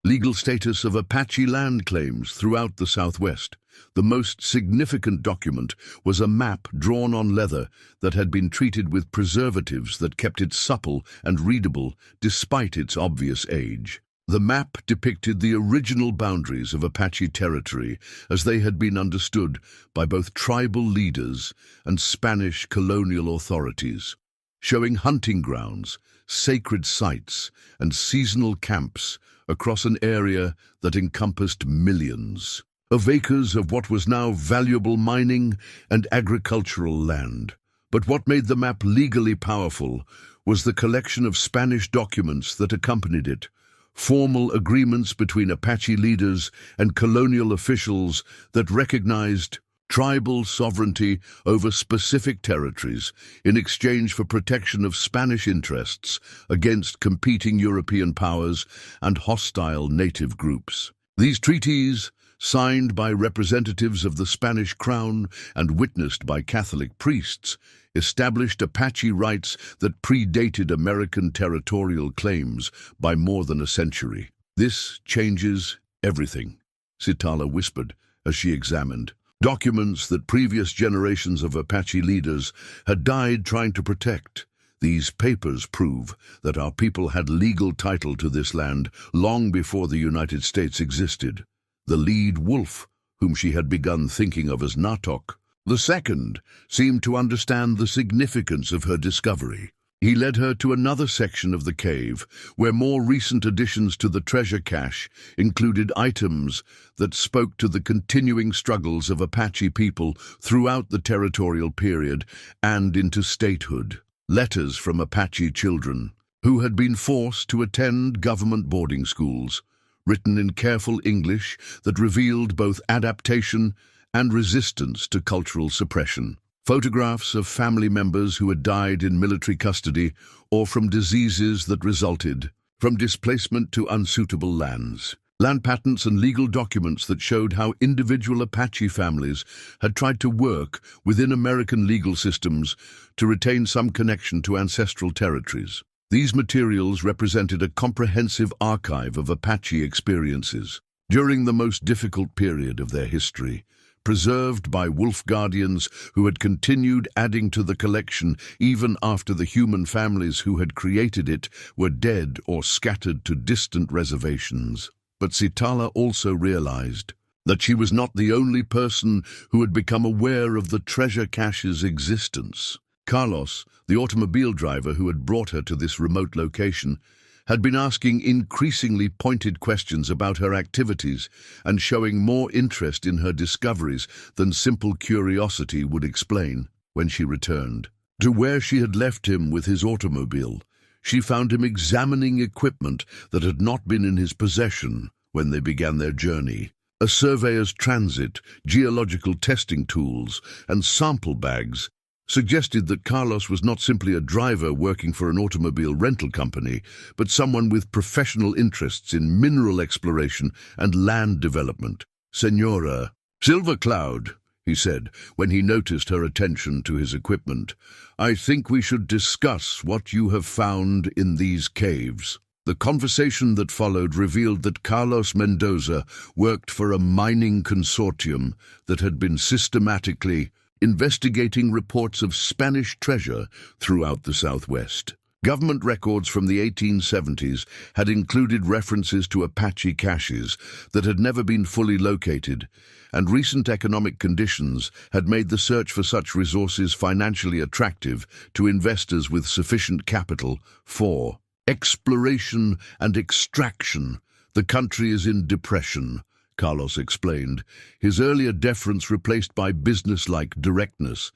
legal status of Apache land claims throughout the Southwest. The most significant document was a map drawn on leather that had been treated with preservatives that kept it supple and readable despite its obvious age. The map depicted the original boundaries of Apache territory as they had been understood by both tribal leaders and Spanish colonial authorities, showing hunting grounds, sacred sites, and seasonal camps across an area that encompassed millions of acres of what was now valuable mining and agricultural land. But what made the map legally powerful was the collection of Spanish documents that accompanied it, formal agreements between Apache leaders and colonial officials that recognized tribal sovereignty over specific territories in exchange for protection of Spanish interests against competing European powers and hostile native groups. These treaties, signed by representatives of the Spanish crown and witnessed by Catholic priests, established Apache rights that predated American territorial claims by more than a century. "This changes everything," Sitala whispered as she examined documents that previous generations of Apache leaders had died trying to protect. "These papers prove that our people had legal title to this land long before the United States existed." The lead wolf, whom she had begun thinking of as Naatok, the second, seemed to understand the significance of her discovery. He led her to another section of the cave, where more recent additions to the treasure cache included items that spoke to the continuing struggles of Apache people throughout the territorial period and into statehood. Letters from Apache children, who had been forced to attend government boarding schools, written in careful English that revealed both adaptation and resistance to cultural suppression. Photographs of family members who had died in military custody or from diseases that resulted from displacement to unsuitable lands. Land patents and legal documents that showed how individual Apache families had tried to work within American legal systems to retain some connection to ancestral territories. These materials represented a comprehensive archive of Apache experiences during the most difficult period of their history, preserved by wolf guardians who had continued adding to the collection even after the human families who had created it were dead or scattered to distant reservations. But Sitala also realized that she was not the only person who had become aware of the treasure cache's existence. Carlos, the automobile driver who had brought her to this remote location, had been asking increasingly pointed questions about her activities and showing more interest in her discoveries than simple curiosity would explain. When she returned to where she had left him with his automobile, she found him examining equipment that had not been in his possession when they began their journey. A surveyor's transit, geological testing tools, and sample bags suggested that Carlos was not simply a driver working for an automobile rental company, but someone with professional interests in mineral exploration and land development. "Senora Silver Cloud," he said, when he noticed her attention to his equipment, "I think we should discuss what you have found in these caves." The conversation that followed revealed that Carlos Mendoza worked for a mining consortium that had been systematically investigating reports of Spanish treasure throughout the Southwest. Government records from the 1870s had included references to Apache caches that had never been fully located, and recent economic conditions had made the search for such resources financially attractive to investors with sufficient capital for exploration and extraction. The country is in depression, Carlos explained, his earlier deference replaced by business-like directness.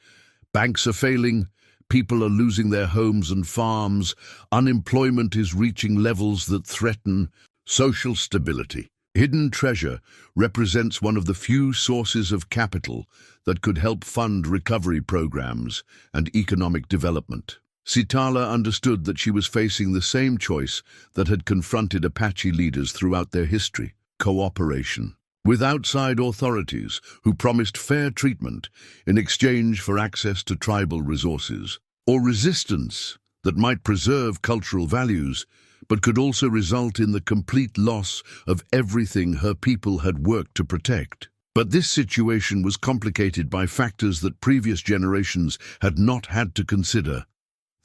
Banks are failing, people are losing their homes and farms, unemployment is reaching levels that threaten social stability. Hidden treasure represents one of the few sources of capital that could help fund recovery programs and economic development. Sitala understood that she was facing the same choice that had confronted Apache leaders throughout their history: cooperation with outside authorities who promised fair treatment in exchange for access to tribal resources, or resistance that might preserve cultural values but could also result in the complete loss of everything her people had worked to protect. But this situation was complicated by factors that previous generations had not had to consider.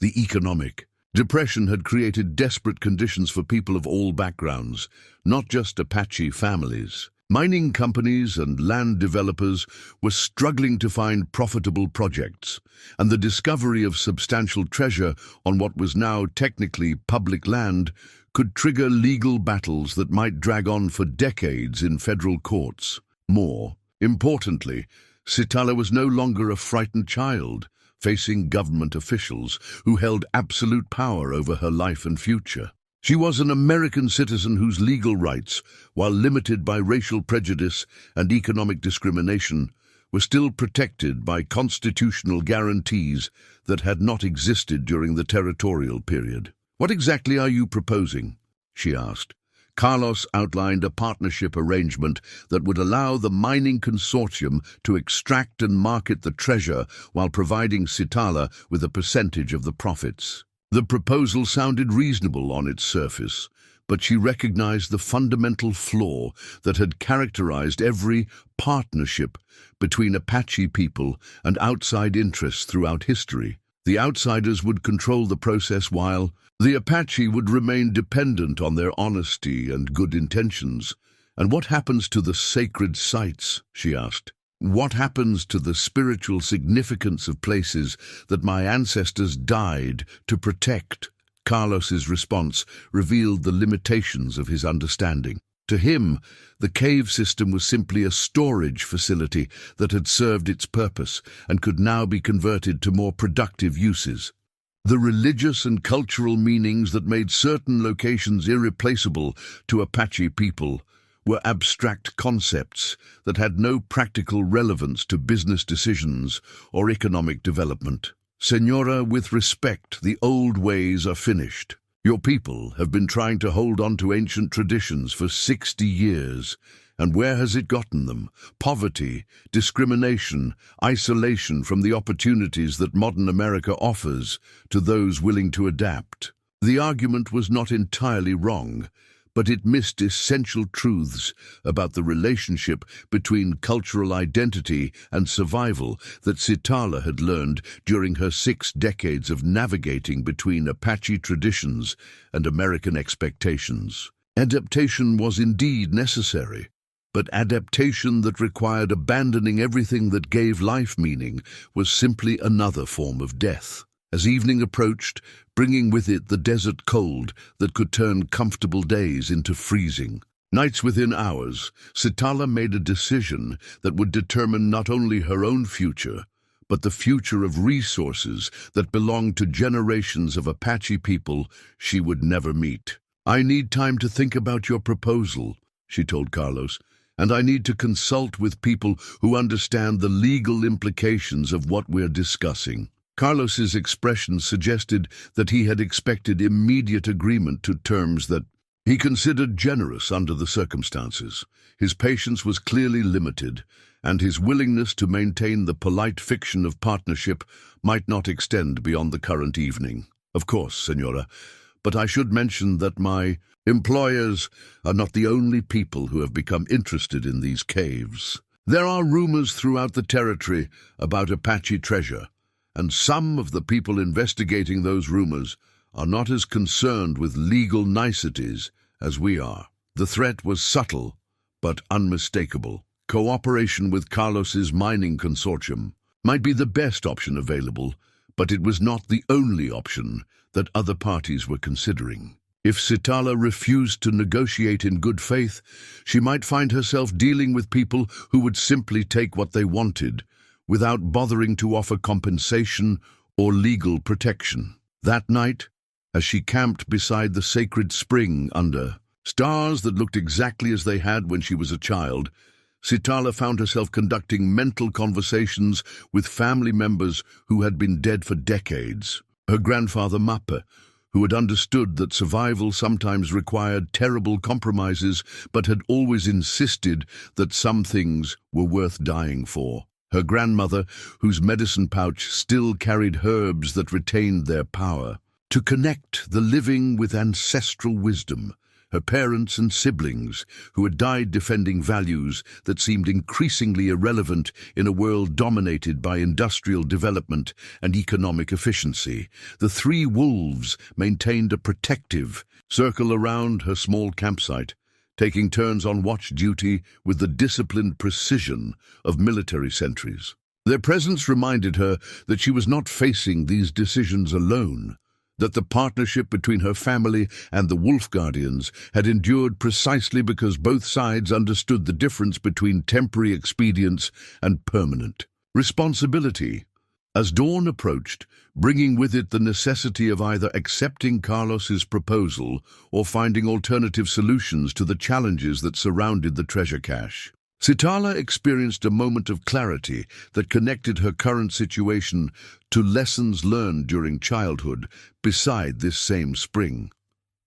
The economic depression had created desperate conditions for people of all backgrounds, not just Apache families. Mining companies and land developers were struggling to find profitable projects, and the discovery of substantial treasure on what was now technically public land could trigger legal battles that might drag on for decades in federal courts. More importantly, Sitala was no longer a frightened child, facing government officials who held absolute power over her life and future. She was an American citizen whose legal rights, while limited by racial prejudice and economic discrimination, were still protected by constitutional guarantees that had not existed during the territorial period. "What exactly are you proposing?" she asked. Carlos outlined a partnership arrangement that would allow the mining consortium to extract and market the treasure while providing Sitala with a percentage of the profits. The proposal sounded reasonable on its surface, but she recognized the fundamental flaw that had characterized every partnership between Apache people and outside interests throughout history. The outsiders would control the process while the Apache would remain dependent on their honesty and good intentions. "And what happens to the sacred sites?" she asked. "What happens to the spiritual significance of places that my ancestors died to protect?" Carlos's response revealed the limitations of his understanding. To him, the cave system was simply a storage facility that had served its purpose and could now be converted to more productive uses. The religious and cultural meanings that made certain locations irreplaceable to Apache people were abstract concepts that had no practical relevance to business decisions or economic development. "Senora, with respect, the old ways are finished. Your people have been trying to hold on to ancient traditions for 60 years, and where has it gotten them? Poverty, discrimination, isolation from the opportunities that modern America offers to those willing to adapt." The argument was not entirely wrong, but it missed essential truths about the relationship between cultural identity and survival that Sitala had learned during her 6 decades of navigating between Apache traditions and American expectations. Adaptation was indeed necessary, but adaptation that required abandoning everything that gave life meaning was simply another form of death. As evening approached, bringing with it the desert cold that could turn comfortable days into freezing nights within hours, Sitala made a decision that would determine not only her own future, but the future of resources that belonged to generations of Apache people she would never meet. "I need time to think about your proposal," she told Carlos, "and I need to consult with people who understand the legal implications of what we're discussing." Carlos's expression suggested that he had expected immediate agreement to terms that he considered generous under the circumstances. His patience was clearly limited, and his willingness to maintain the polite fiction of partnership might not extend beyond the current evening. "Of course, Senora, But I should mention that my employers are not the only people who have become interested in these caves. There are rumors throughout the territory about Apache treasure, and some of the people investigating those rumors are not as concerned with legal niceties as we are. The threat was subtle, but unmistakable. Cooperation with Carlos's mining consortium might be the best option available, but it was not the only option that other parties were considering. If Sitala refused to negotiate in good faith, she might find herself dealing with people who would simply take what they wanted, without bothering to offer compensation or legal protection. That night, as she camped beside the sacred spring under stars that looked exactly as they had when she was a child, Sitala found herself conducting mental conversations with family members who had been dead for decades. Her grandfather Mappa, who had understood that survival sometimes required terrible compromises but had always insisted that some things were worth dying for. Her grandmother, whose medicine pouch still carried herbs that retained their power. To connect the living with ancestral wisdom. Her parents and siblings, who had died defending values that seemed increasingly irrelevant in a world dominated by industrial development and economic efficiency. The three wolves maintained a protective circle around her small campsite, taking turns on watch duty with the disciplined precision of military sentries. Their presence reminded her that she was not facing these decisions alone, that the partnership between her family and the Wolf Guardians had endured precisely because both sides understood the difference between temporary expedience and permanent responsibility. As dawn approached, bringing with it the necessity of either accepting Carlos's proposal or finding alternative solutions to the challenges that surrounded the treasure cache, Sitala experienced a moment of clarity that connected her current situation to lessons learned during childhood beside this same spring.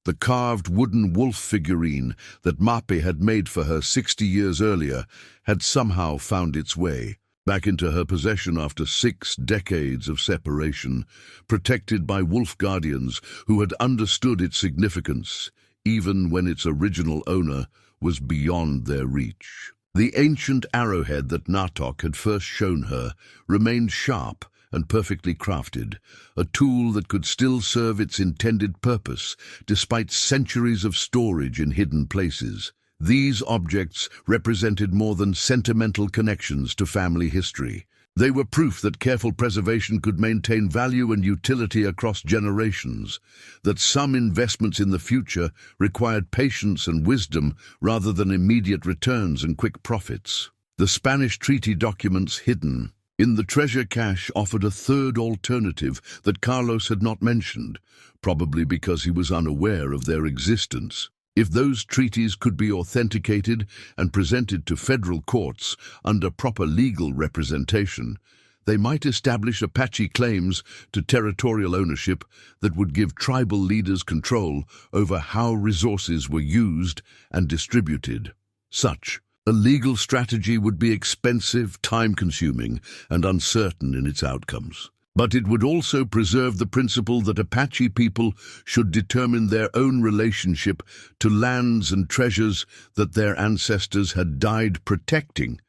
The carved wooden wolf figurine that Mape had made for her 60 years earlier had somehow found its way back into her possession after 6 decades of separation, protected by wolf guardians who had understood its significance, even when its original owner was beyond their reach. The ancient arrowhead that Naatok had first shown her remained sharp and perfectly crafted, a tool that could still serve its intended purpose despite centuries of storage in hidden places. These objects represented more than sentimental connections to family history. They were proof that careful preservation could maintain value and utility across generations, that some investments in the future required patience and wisdom rather than immediate returns and quick profits. The Spanish treaty documents hidden in the treasure cache offered a third alternative that Carlos had not mentioned, probably because he was unaware of their existence. If those treaties could be authenticated and presented to federal courts under proper legal representation, they might establish Apache claims to territorial ownership that would give tribal leaders control over how resources were used and distributed. Such a legal strategy would be expensive, time-consuming, and uncertain in its outcomes. But it would also preserve the principle that Apache people should determine their own relationship to lands and treasures that their ancestors had died protecting,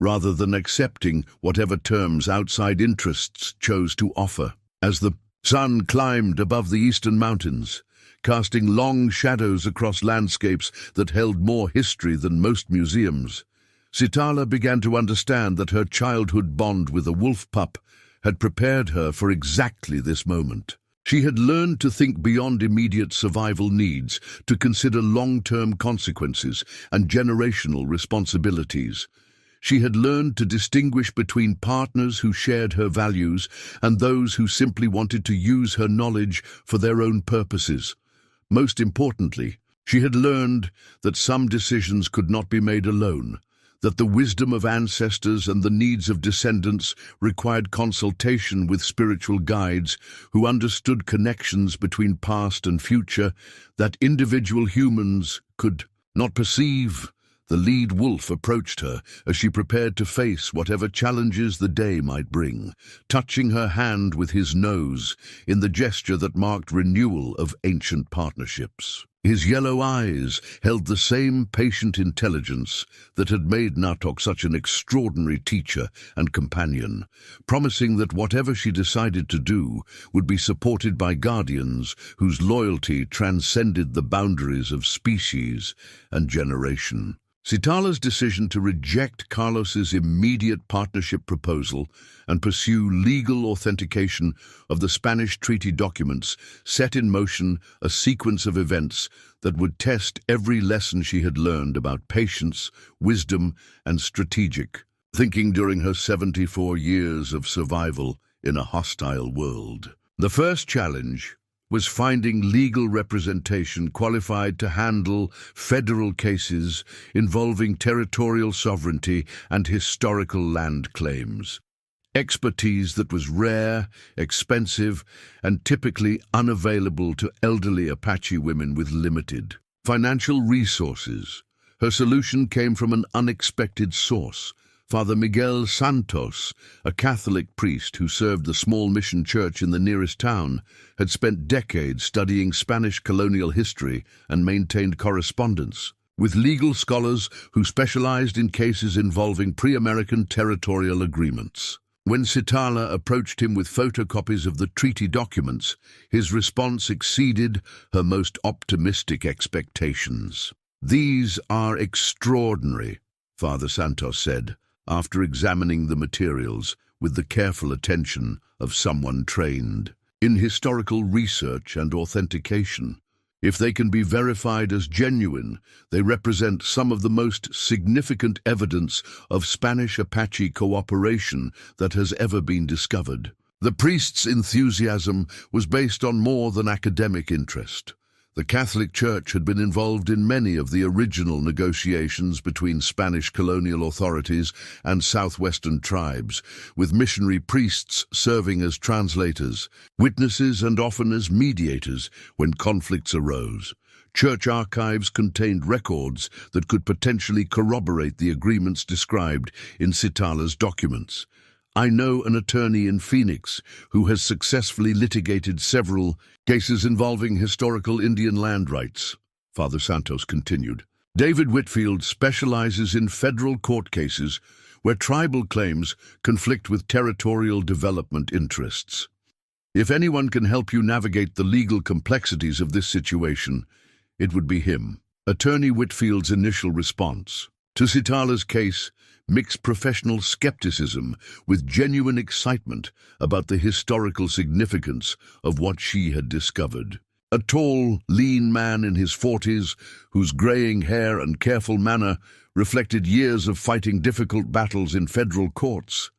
rather than accepting whatever terms outside interests chose to offer. As the sun climbed above the eastern mountains, casting long shadows across landscapes that held more history than most museums, Sitala began to understand that her childhood bond with a wolf pup had prepared her for exactly this moment. She had learned to think beyond immediate survival needs, to consider long-term consequences and generational responsibilities. She had learned to distinguish between partners who shared her values and those who simply wanted to use her knowledge for their own purposes. Most importantly, she had learned that some decisions could not be made alone, that the wisdom of ancestors and the needs of descendants required consultation with spiritual guides who understood connections between past and future that individual humans could not perceive. The lead wolf approached her as she prepared to face whatever challenges the day might bring, touching her hand with his nose in the gesture that marked renewal of ancient partnerships. His yellow eyes held the same patient intelligence that had made Naatok such an extraordinary teacher and companion, promising that whatever she decided to do would be supported by guardians whose loyalty transcended the boundaries of species and generation. Sitala's decision to reject Carlos's immediate partnership proposal and pursue legal authentication of the Spanish treaty documents set in motion a sequence of events that would test every lesson she had learned about patience, wisdom, and strategic thinking during her 74 years of survival in a hostile world. The first challenge was finding legal representation qualified to handle federal cases involving territorial sovereignty and historical land claims. Expertise that was rare, expensive, and typically unavailable to elderly Apache women with limited financial resources. Her solution came from an unexpected source. Father Miguel Santos, a Catholic priest who served the small mission church in the nearest town, had spent decades studying Spanish colonial history and maintained correspondence with legal scholars who specialized in cases involving pre-American territorial agreements. When Sitala approached him with photocopies of the treaty documents, his response exceeded her most optimistic expectations. "These are extraordinary," Father Santos said, after examining the materials with the careful attention of someone trained in historical research and authentication. If they can be verified as genuine, they represent some of the most significant evidence of Spanish-Apache cooperation that has ever been discovered. The priest's enthusiasm was based on more than academic interest. The Catholic Church had been involved in many of the original negotiations between Spanish colonial authorities and southwestern tribes, with missionary priests serving as translators, witnesses, and often as mediators when conflicts arose. Church archives contained records that could potentially corroborate the agreements described in Sitala's documents. "I know an attorney in Phoenix who has successfully litigated several cases involving historical Indian land rights," Father Santos continued. "David Whitfield specializes in federal court cases where tribal claims conflict with territorial development interests. If anyone can help you navigate the legal complexities of this situation, it would be him." Attorney Whitfield's initial response to Sitala's case mixed professional skepticism with genuine excitement about the historical significance of what she had discovered. A tall, lean man in his 40s, whose graying hair and careful manner reflected years of fighting difficult battles in federal courts.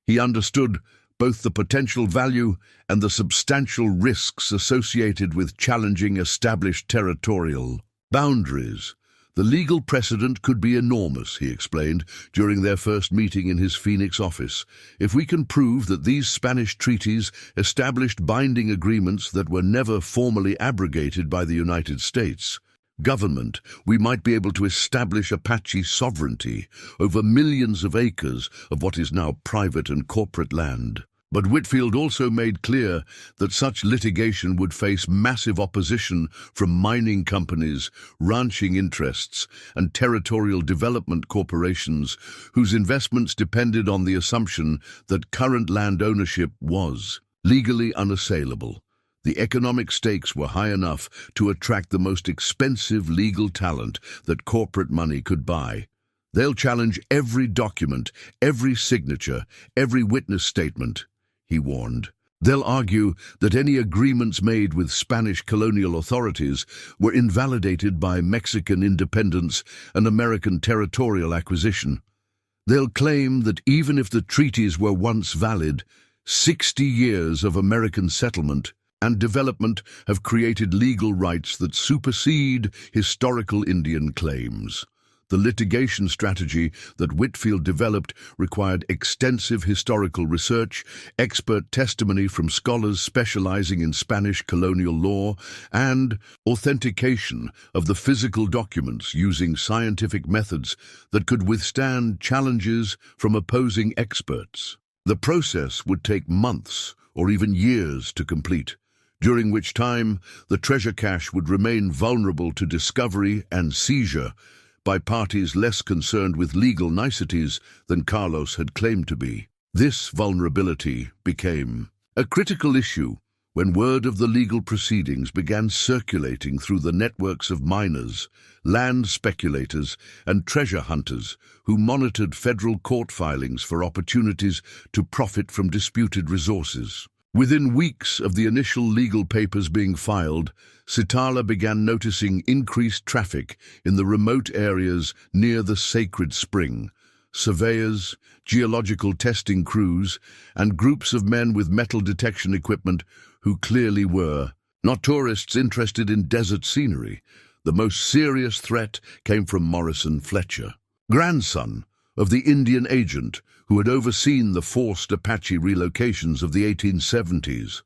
He understood both the potential value and the substantial risks associated with challenging established territorial boundaries. "The legal precedent could be enormous," he explained during their first meeting in his Phoenix office. "If we can prove that these Spanish treaties established binding agreements that were never formally abrogated by the United States government, we might be able to establish Apache sovereignty over millions of acres of what is now private and corporate land." But Whitfield also made clear that such litigation would face massive opposition from mining companies, ranching interests, and territorial development corporations whose investments depended on the assumption that current land ownership was legally unassailable. The economic stakes were high enough to attract the most expensive legal talent that corporate money could buy. "They'll challenge every document, every signature, every witness statement," he warned. "They'll argue that any agreements made with Spanish colonial authorities were invalidated by Mexican independence and American territorial acquisition. They'll claim that even if the treaties were once valid, 60 years of American settlement and development have created legal rights that supersede historical Indian claims. The litigation strategy that Whitfield developed required extensive historical research, expert testimony from scholars specializing in Spanish colonial law, and authentication of the physical documents using scientific methods that could withstand challenges from opposing experts. The process would take months or even years to complete, during which time the treasure cache would remain vulnerable to discovery and seizure by parties less concerned with legal niceties than Carlos had claimed to be. This vulnerability became a critical issue when word of the legal proceedings began circulating through the networks of miners, land speculators, and treasure hunters who monitored federal court filings for opportunities to profit from disputed resources. Within weeks of the initial legal papers being filed, Sitala began noticing increased traffic in the remote areas near the sacred spring. Surveyors, geological testing crews, and groups of men with metal detection equipment who clearly were not tourists interested in desert scenery. The most serious threat came from Morrison Fletcher, grandson of the Indian agent who had overseen the forced Apache relocations of the 1870s.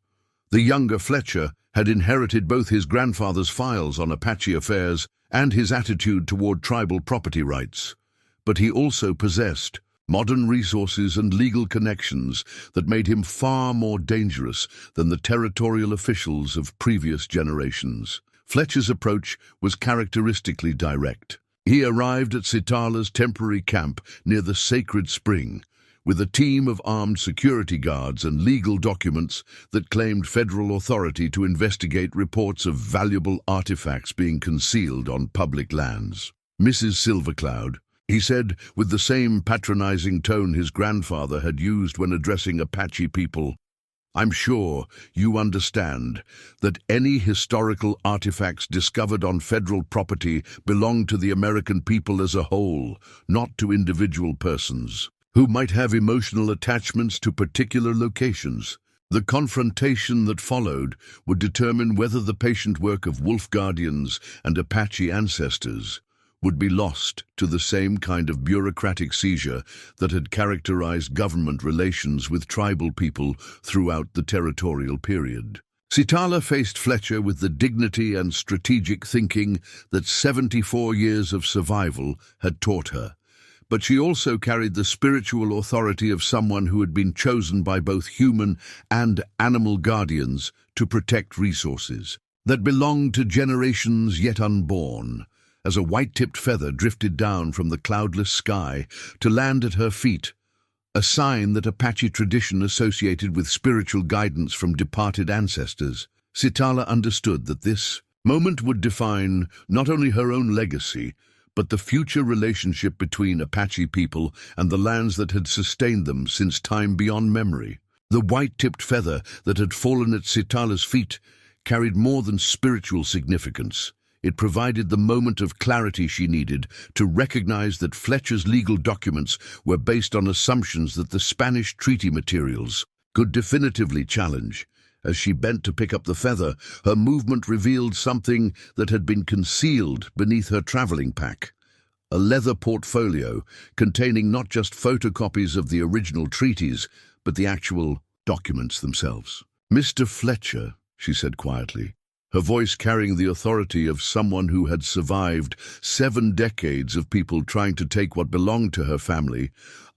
The younger Fletcher had inherited both his grandfather's files on Apache affairs and his attitude toward tribal property rights, but he also possessed modern resources and legal connections that made him far more dangerous than the territorial officials of previous generations. Fletcher's approach was characteristically direct. He arrived at Sitala's temporary camp near the sacred spring, with a team of armed security guards and legal documents that claimed federal authority to investigate reports of valuable artifacts being concealed on public lands. Mrs. Silvercloud, he said with the same patronizing tone his grandfather had used when addressing Apache people, "I'm sure you understand that any historical artifacts discovered on federal property belong to the American people as a whole, not to individual persons who might have emotional attachments to particular locations." The confrontation that followed would determine whether the patient work of wolf guardians and Apache ancestors would be lost to the same kind of bureaucratic seizure that had characterized government relations with tribal people throughout the territorial period. Sitala faced Fletcher with the dignity and strategic thinking that 74 years of survival had taught her, but she also carried the spiritual authority of someone who had been chosen by both human and animal guardians to protect resources that belonged to generations yet unborn. As a white-tipped feather drifted down from the cloudless sky to land at her feet, a sign that Apache tradition associated with spiritual guidance from departed ancestors, Sitala understood that this moment would define not only her own legacy, but the future relationship between Apache people and the lands that had sustained them since time beyond memory. The white-tipped feather that had fallen at Sitala's feet carried more than spiritual significance. It provided the moment of clarity she needed to recognize that Fletcher's legal documents were based on assumptions that the Spanish treaty materials could definitively challenge. As she bent to pick up the feather, her movement revealed something that had been concealed beneath her traveling pack. A leather portfolio containing not just photocopies of the original treaties, but the actual documents themselves. "Mr. Fletcher," she said quietly, her voice carrying the authority of someone who had survived 7 decades of people trying to take what belonged to her family,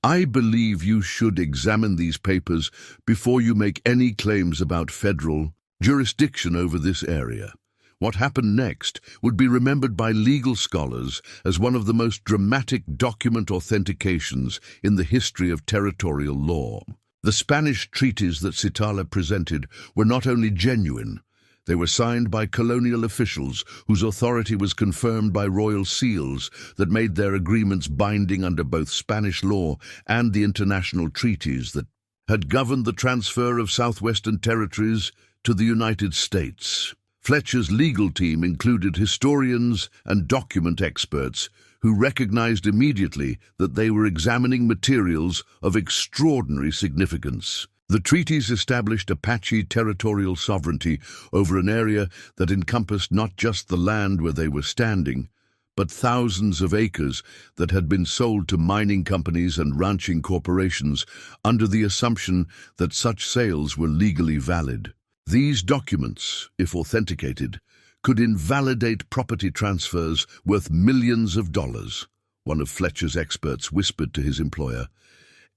"I believe you should examine these papers before you make any claims about federal jurisdiction over this area." What happened next would be remembered by legal scholars as one of the most dramatic document authentications in the history of territorial law. The Spanish treaties that Sitala presented were not only genuine, they were signed by colonial officials whose authority was confirmed by royal seals that made their agreements binding under both Spanish law and the international treaties that had governed the transfer of southwestern territories to the United States. Fletcher's legal team included historians and document experts who recognized immediately that they were examining materials of extraordinary significance. The treaties established Apache territorial sovereignty over an area that encompassed not just the land where they were standing, but thousands of acres that had been sold to mining companies and ranching corporations under the assumption that such sales were legally valid. These documents, if authenticated, could invalidate property transfers worth millions of dollars. One of Fletcher's experts whispered to his employer,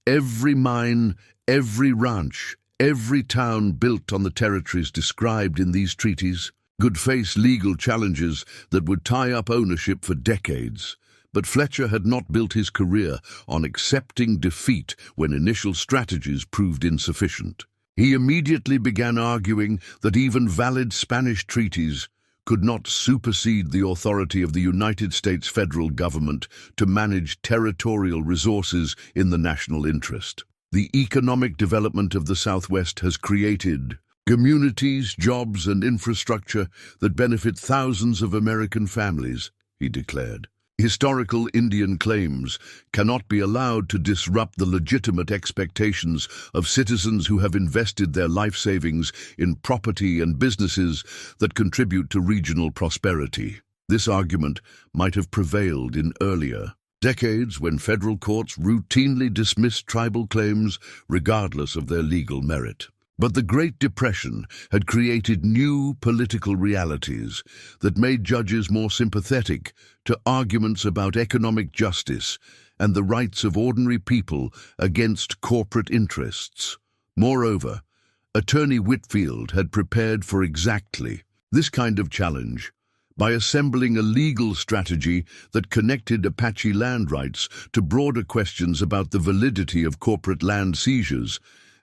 "Every mine, every ranch, every town built on the territories described in these treaties could face legal challenges that would tie up ownership for decades." But Fletcher had not built his career on accepting defeat when initial strategies proved insufficient. He immediately began arguing that even valid Spanish treaties could not supersede the authority of the United States federal government to manage territorial resources in the national interest. The economic development of the Southwest has created communities, jobs, and infrastructure that benefit thousands of American families, he declared. Historical Indian claims cannot be allowed to disrupt the legitimate expectations of citizens who have invested their life savings in property and businesses that contribute to regional prosperity. This argument might have prevailed in earlier decades when federal courts routinely dismissed tribal claims regardless of their legal merit. But the Great Depression had created new political realities that made judges more sympathetic to arguments about economic justice and the rights of ordinary people against corporate interests. Moreover, Attorney Whitfield had prepared for exactly this kind of challenge by assembling a legal strategy that connected Apache land rights to broader questions about the validity of corporate land seizures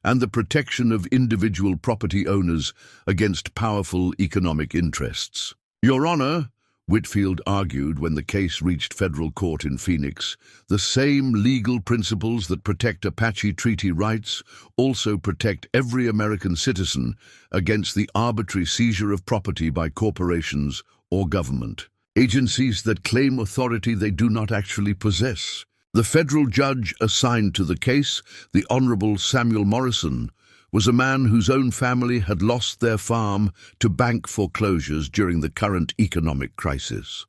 and the protection of individual property owners against powerful economic interests. "Your Honor," Whitfield argued when the case reached federal court in Phoenix, "the same legal principles that protect Apache treaty rights also protect every American citizen against the arbitrary seizure of property by corporations or government, agencies that claim authority they do not actually possess." The federal judge assigned to the case, the Honorable Samuel Morrison, was a man whose own family had lost their farm to bank foreclosures during the current economic crisis.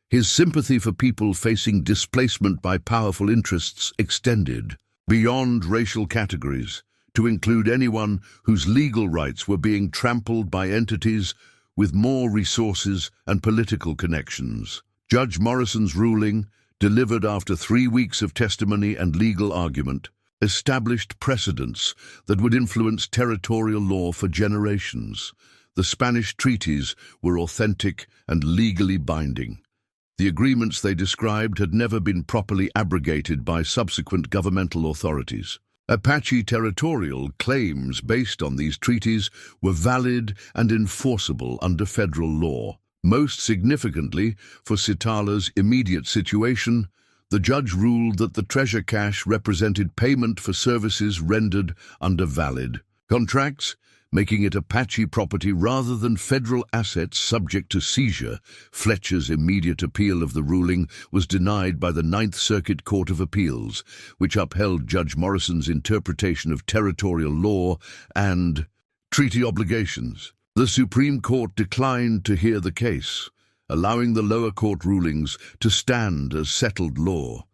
His sympathy for people facing displacement by powerful interests extended beyond racial categories to include anyone whose legal rights were being trampled by entities with more resources and political connections. Judge Morrison's ruling, delivered after 3 weeks of testimony and legal argument, established precedents that would influence territorial law for generations. The Spanish treaties were authentic and legally binding. The agreements they described had never been properly abrogated by subsequent governmental authorities. Apache territorial claims based on these treaties were valid and enforceable under federal law. Most significantly, for Sitala's immediate situation, the judge ruled that the treasure cache represented payment for services rendered under valid contracts, making it Apache property rather than federal assets subject to seizure. Fletcher's immediate appeal of the ruling was denied by the Ninth Circuit Court of Appeals, which upheld Judge Morrison's interpretation of territorial law and treaty obligations. The Supreme Court declined to hear the case, allowing the lower court rulings to stand as settled law.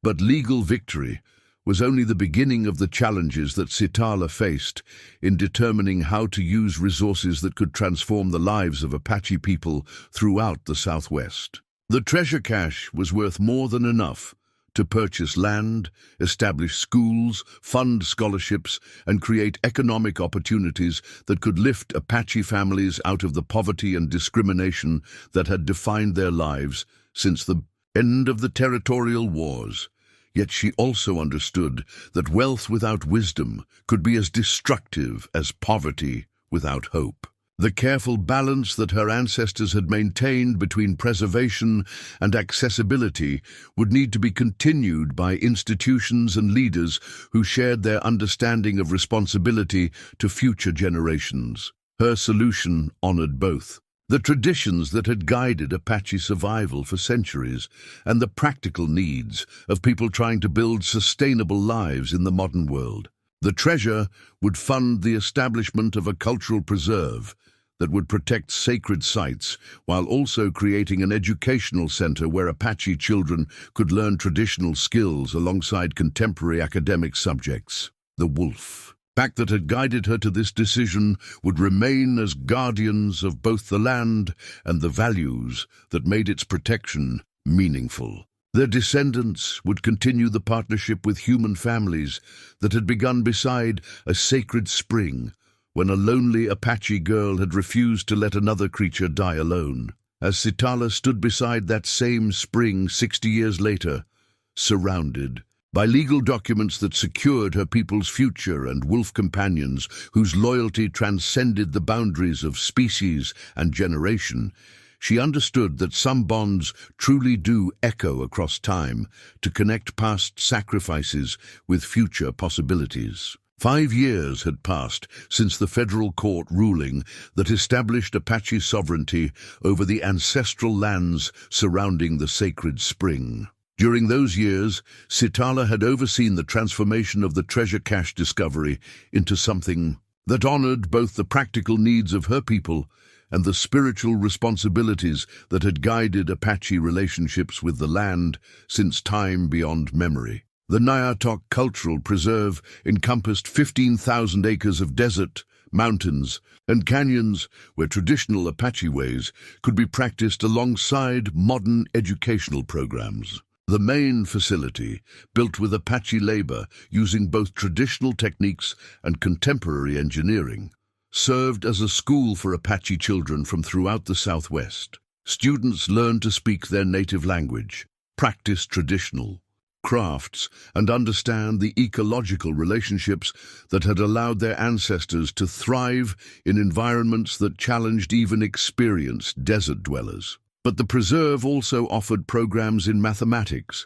But legal victory was only the beginning of the challenges that Sitala faced in determining how to use resources that could transform the lives of Apache people throughout the Southwest. The treasure cache was worth more than enough to purchase land, establish schools, fund scholarships, and create economic opportunities that could lift Apache families out of the poverty and discrimination that had defined their lives since the end of the territorial wars. Yet she also understood that wealth without wisdom could be as destructive as poverty without hope. The careful balance that her ancestors had maintained between preservation and accessibility would need to be continued by institutions and leaders who shared their understanding of responsibility to future generations. Her solution honored both the traditions that had guided Apache survival for centuries and the practical needs of people trying to build sustainable lives in the modern world. The treasure would fund the establishment of a cultural preserve that would protect sacred sites while also creating an educational center where Apache children could learn traditional skills alongside contemporary academic subjects. The wolf pack that had guided her to this decision would remain as guardians of both the land and the values that made its protection meaningful. Their descendants would continue the partnership with human families that had begun beside a sacred spring when a lonely Apache girl had refused to let another creature die alone. As Sitala stood beside that same spring 60 years later, surrounded by legal documents that secured her people's future and wolf companions whose loyalty transcended the boundaries of species and generation, she understood that some bonds truly do echo across time to connect past sacrifices with future possibilities. 5 years had passed since the federal court ruling that established Apache sovereignty over the ancestral lands surrounding the sacred spring. During those years, Sitala had overseen the transformation of the treasure cache discovery into something that honored both the practical needs of her people and the spiritual responsibilities that had guided Apache relationships with the land since time beyond memory. The Naatok Cultural Preserve encompassed 15,000 acres of desert, mountains, and canyons where traditional Apache ways could be practiced alongside modern educational programs. The main facility, built with Apache labor using both traditional techniques and contemporary engineering, served as a school for Apache children from throughout the Southwest. Students learned to speak their native language, practice traditional crafts, and understand the ecological relationships that had allowed their ancestors to thrive in environments that challenged even experienced desert dwellers. But the preserve also offered programs in mathematics,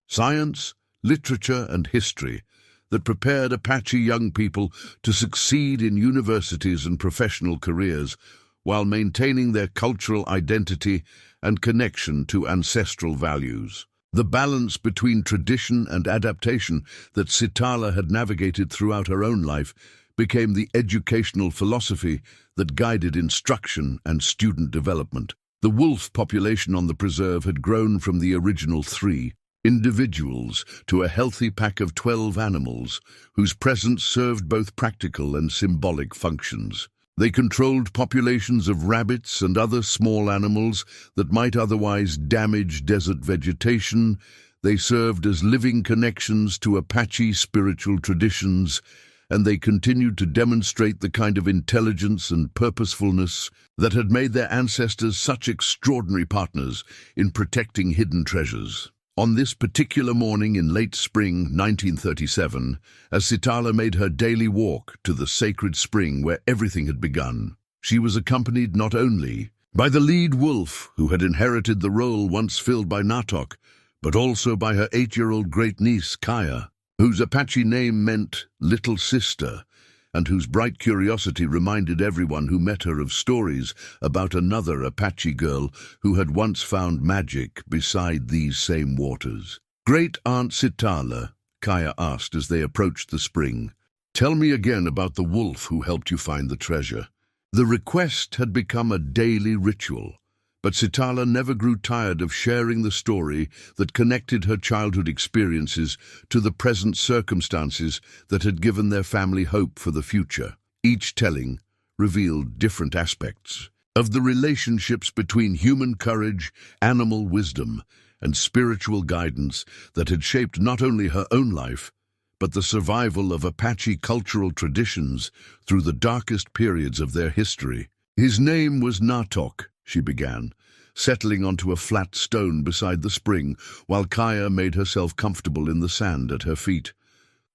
science, literature, and history that prepared Apache young people to succeed in universities and professional careers while maintaining their cultural identity and connection to ancestral values. The balance between tradition and adaptation that Sitala had navigated throughout her own life became the educational philosophy that guided instruction and student development. The wolf population on the preserve had grown from the original 3 individuals to a healthy pack of 12 animals, whose presence served both practical and symbolic functions. They controlled populations of rabbits and other small animals that might otherwise damage desert vegetation. They served as living connections to Apache spiritual traditions, and they continued to demonstrate the kind of intelligence and purposefulness that had made their ancestors such extraordinary partners in protecting hidden treasures. On this particular morning in late spring 1937, as Sitala made her daily walk to the sacred spring where everything had begun, she was accompanied not only by the lead wolf who had inherited the role once filled by Naatok, but also by her 8-year-old great-niece, Kaya, whose Apache name meant little sister, and whose bright curiosity reminded everyone who met her of stories about another Apache girl who had once found magic beside these same waters. "Great Aunt Sitala," Kaya asked as they approached the spring, "tell me again about the wolf who helped you find the treasure." The request had become a daily ritual, but Sitala never grew tired of sharing the story that connected her childhood experiences to the present circumstances that had given their family hope for the future. Each telling revealed different aspects of the relationships between human courage, animal wisdom, and spiritual guidance that had shaped not only her own life, but the survival of Apache cultural traditions through the darkest periods of their history. "His name was Naatok," she began, settling onto a flat stone beside the spring while Kaya made herself comfortable in the sand at her feet.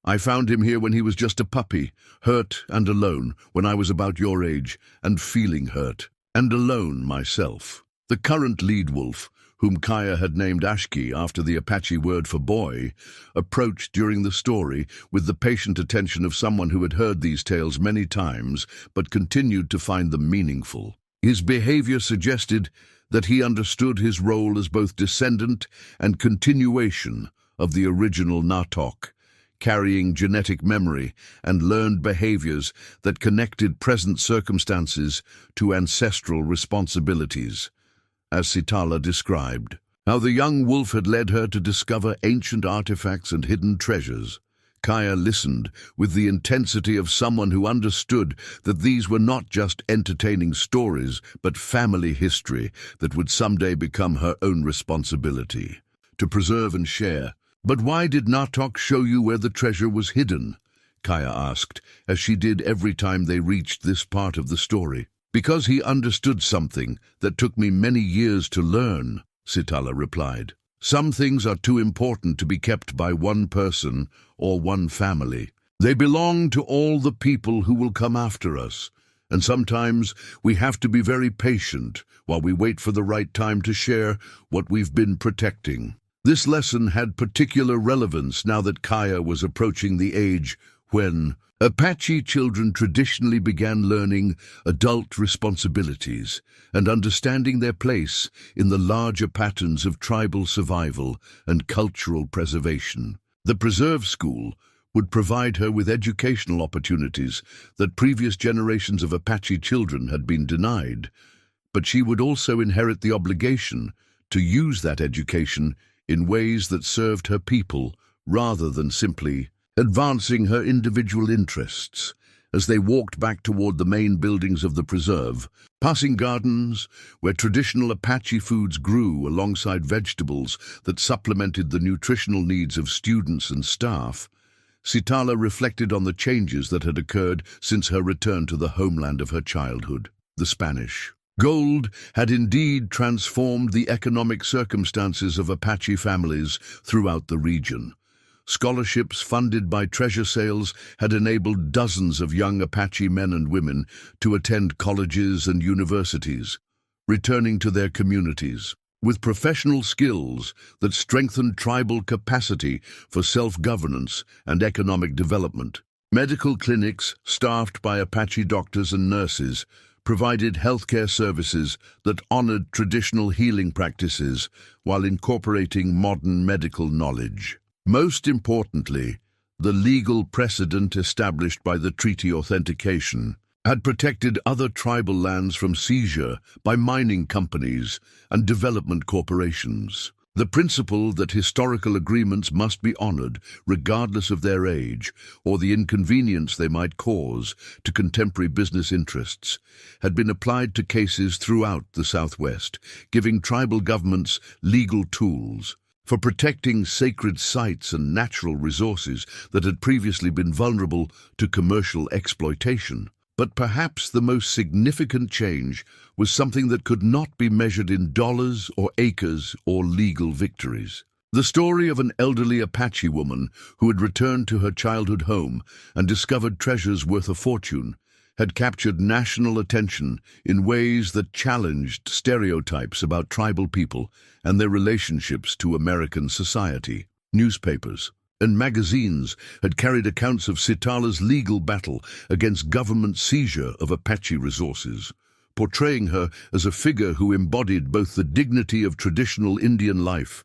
"I found him here when he was just a puppy, hurt and alone when I was about your age, and feeling hurt and alone myself." The current lead wolf, whom Kaya had named Ashki after the Apache word for boy, approached during the story with the patient attention of someone who had heard these tales many times but continued to find them meaningful. His behavior suggested that he understood his role as both descendant and continuation of the original Naatok, carrying genetic memory and learned behaviors that connected present circumstances to ancestral responsibilities, as Sitala described. How the young wolf had led her to discover ancient artifacts and hidden treasures. Kaya listened with the intensity of someone who understood that these were not just entertaining stories, but family history that would someday become her own responsibility to preserve and share. "But why did Naatok show you where the treasure was hidden?" Kaya asked, as she did every time they reached this part of the story. "Because he understood something that took me many years to learn," Sitala replied. "Some things are too important to be kept by one person or one family. They belong to all the people who will come after us, and sometimes we have to be very patient while we wait for the right time to share what we've been protecting." This lesson had particular relevance now that Kaya was approaching the age when Apache children traditionally began learning adult responsibilities and understanding their place in the larger patterns of tribal survival and cultural preservation. The Preserve School would provide her with educational opportunities that previous generations of Apache children had been denied, but she would also inherit the obligation to use that education in ways that served her people rather than simply advancing her individual interests. As they walked back toward the main buildings of the preserve, passing gardens where traditional Apache foods grew alongside vegetables that supplemented the nutritional needs of students and staff, Sitala reflected on the changes that had occurred since her return to the homeland of her childhood, the Spanish. Gold had indeed transformed the economic circumstances of Apache families throughout the region. Scholarships funded by treasure sales had enabled dozens of young Apache men and women to attend colleges and universities, returning to their communities with professional skills that strengthened tribal capacity for self-governance and economic development. Medical clinics, staffed by Apache doctors and nurses, provided healthcare services that honored traditional healing practices while incorporating modern medical knowledge. Most importantly, the legal precedent established by the treaty authentication had protected other tribal lands from seizure by mining companies and development corporations. The principle that historical agreements must be honored regardless of their age or the inconvenience they might cause to contemporary business interests had been applied to cases throughout the Southwest, giving tribal governments legal tools for protecting sacred sites and natural resources that had previously been vulnerable to commercial exploitation. But perhaps the most significant change was something that could not be measured in dollars or acres or legal victories. The story of an elderly Apache woman who had returned to her childhood home and discovered treasures worth a fortune had captured national attention in ways that challenged stereotypes about tribal people and their relationships to American society. Newspapers and magazines had carried accounts of Sitala's legal battle against government seizure of Apache resources, portraying her as a figure who embodied both the dignity of traditional Indian life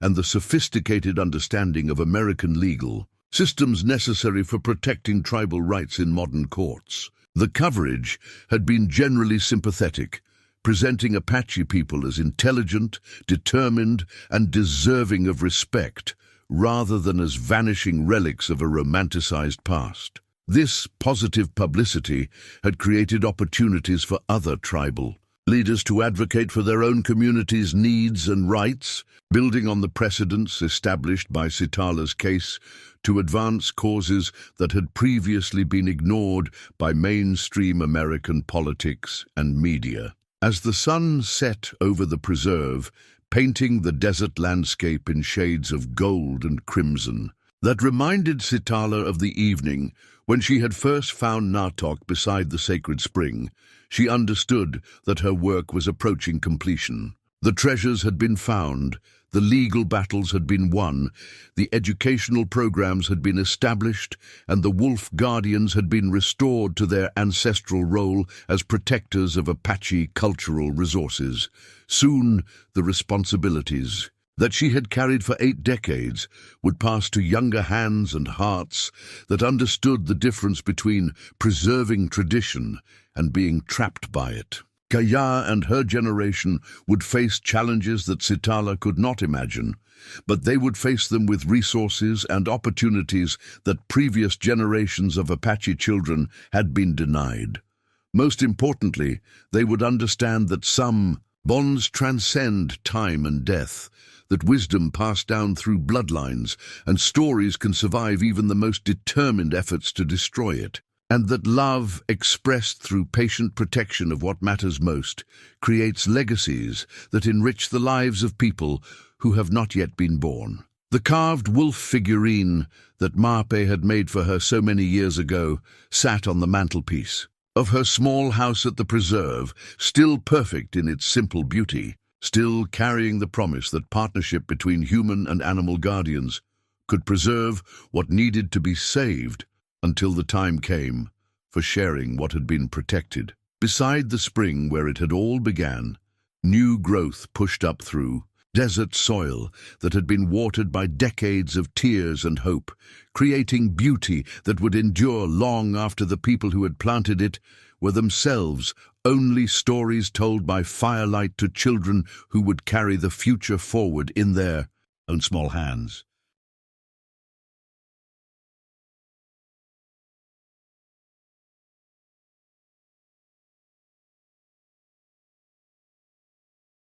and the sophisticated understanding of American legal systems necessary for protecting tribal rights in modern courts. The coverage had been generally sympathetic, presenting Apache people as intelligent, determined, and deserving of respect, rather than as vanishing relics of a romanticized past. This positive publicity had created opportunities for other tribal leaders to advocate for their own communities' needs and rights, building on the precedents established by Sitala's case to advance causes that had previously been ignored by mainstream American politics and media. As the sun set over the preserve, painting the desert landscape in shades of gold and crimson, that reminded Sitala of the evening when she had first found Naatok beside the sacred spring, she understood that her work was approaching completion. The treasures had been found, the legal battles had been won, the educational programs had been established, and the wolf guardians had been restored to their ancestral role as protectors of Apache cultural resources. Soon, the responsibilities that she had carried for 8 decades would pass to younger hands and hearts that understood the difference between preserving tradition and being trapped by it. Kaya and her generation would face challenges that Sitala could not imagine, but they would face them with resources and opportunities that previous generations of Apache children had been denied. Most importantly, they would understand that some bonds transcend time and death, that wisdom passed down through bloodlines and stories can survive even the most determined efforts to destroy it, and that love, expressed through patient protection of what matters most, creates legacies that enrich the lives of people who have not yet been born. The carved wolf figurine that Mape had made for her so many years ago sat on the mantelpiece of her small house at the preserve, still perfect in its simple beauty, still carrying the promise that partnership between human and animal guardians could preserve what needed to be saved until the time came for sharing what had been protected. Beside the spring where it had all began, new growth pushed up through desert soil that had been watered by decades of tears and hope, creating beauty that would endure long after the people who had planted it were themselves only stories told by firelight to children who would carry the future forward in their own small hands.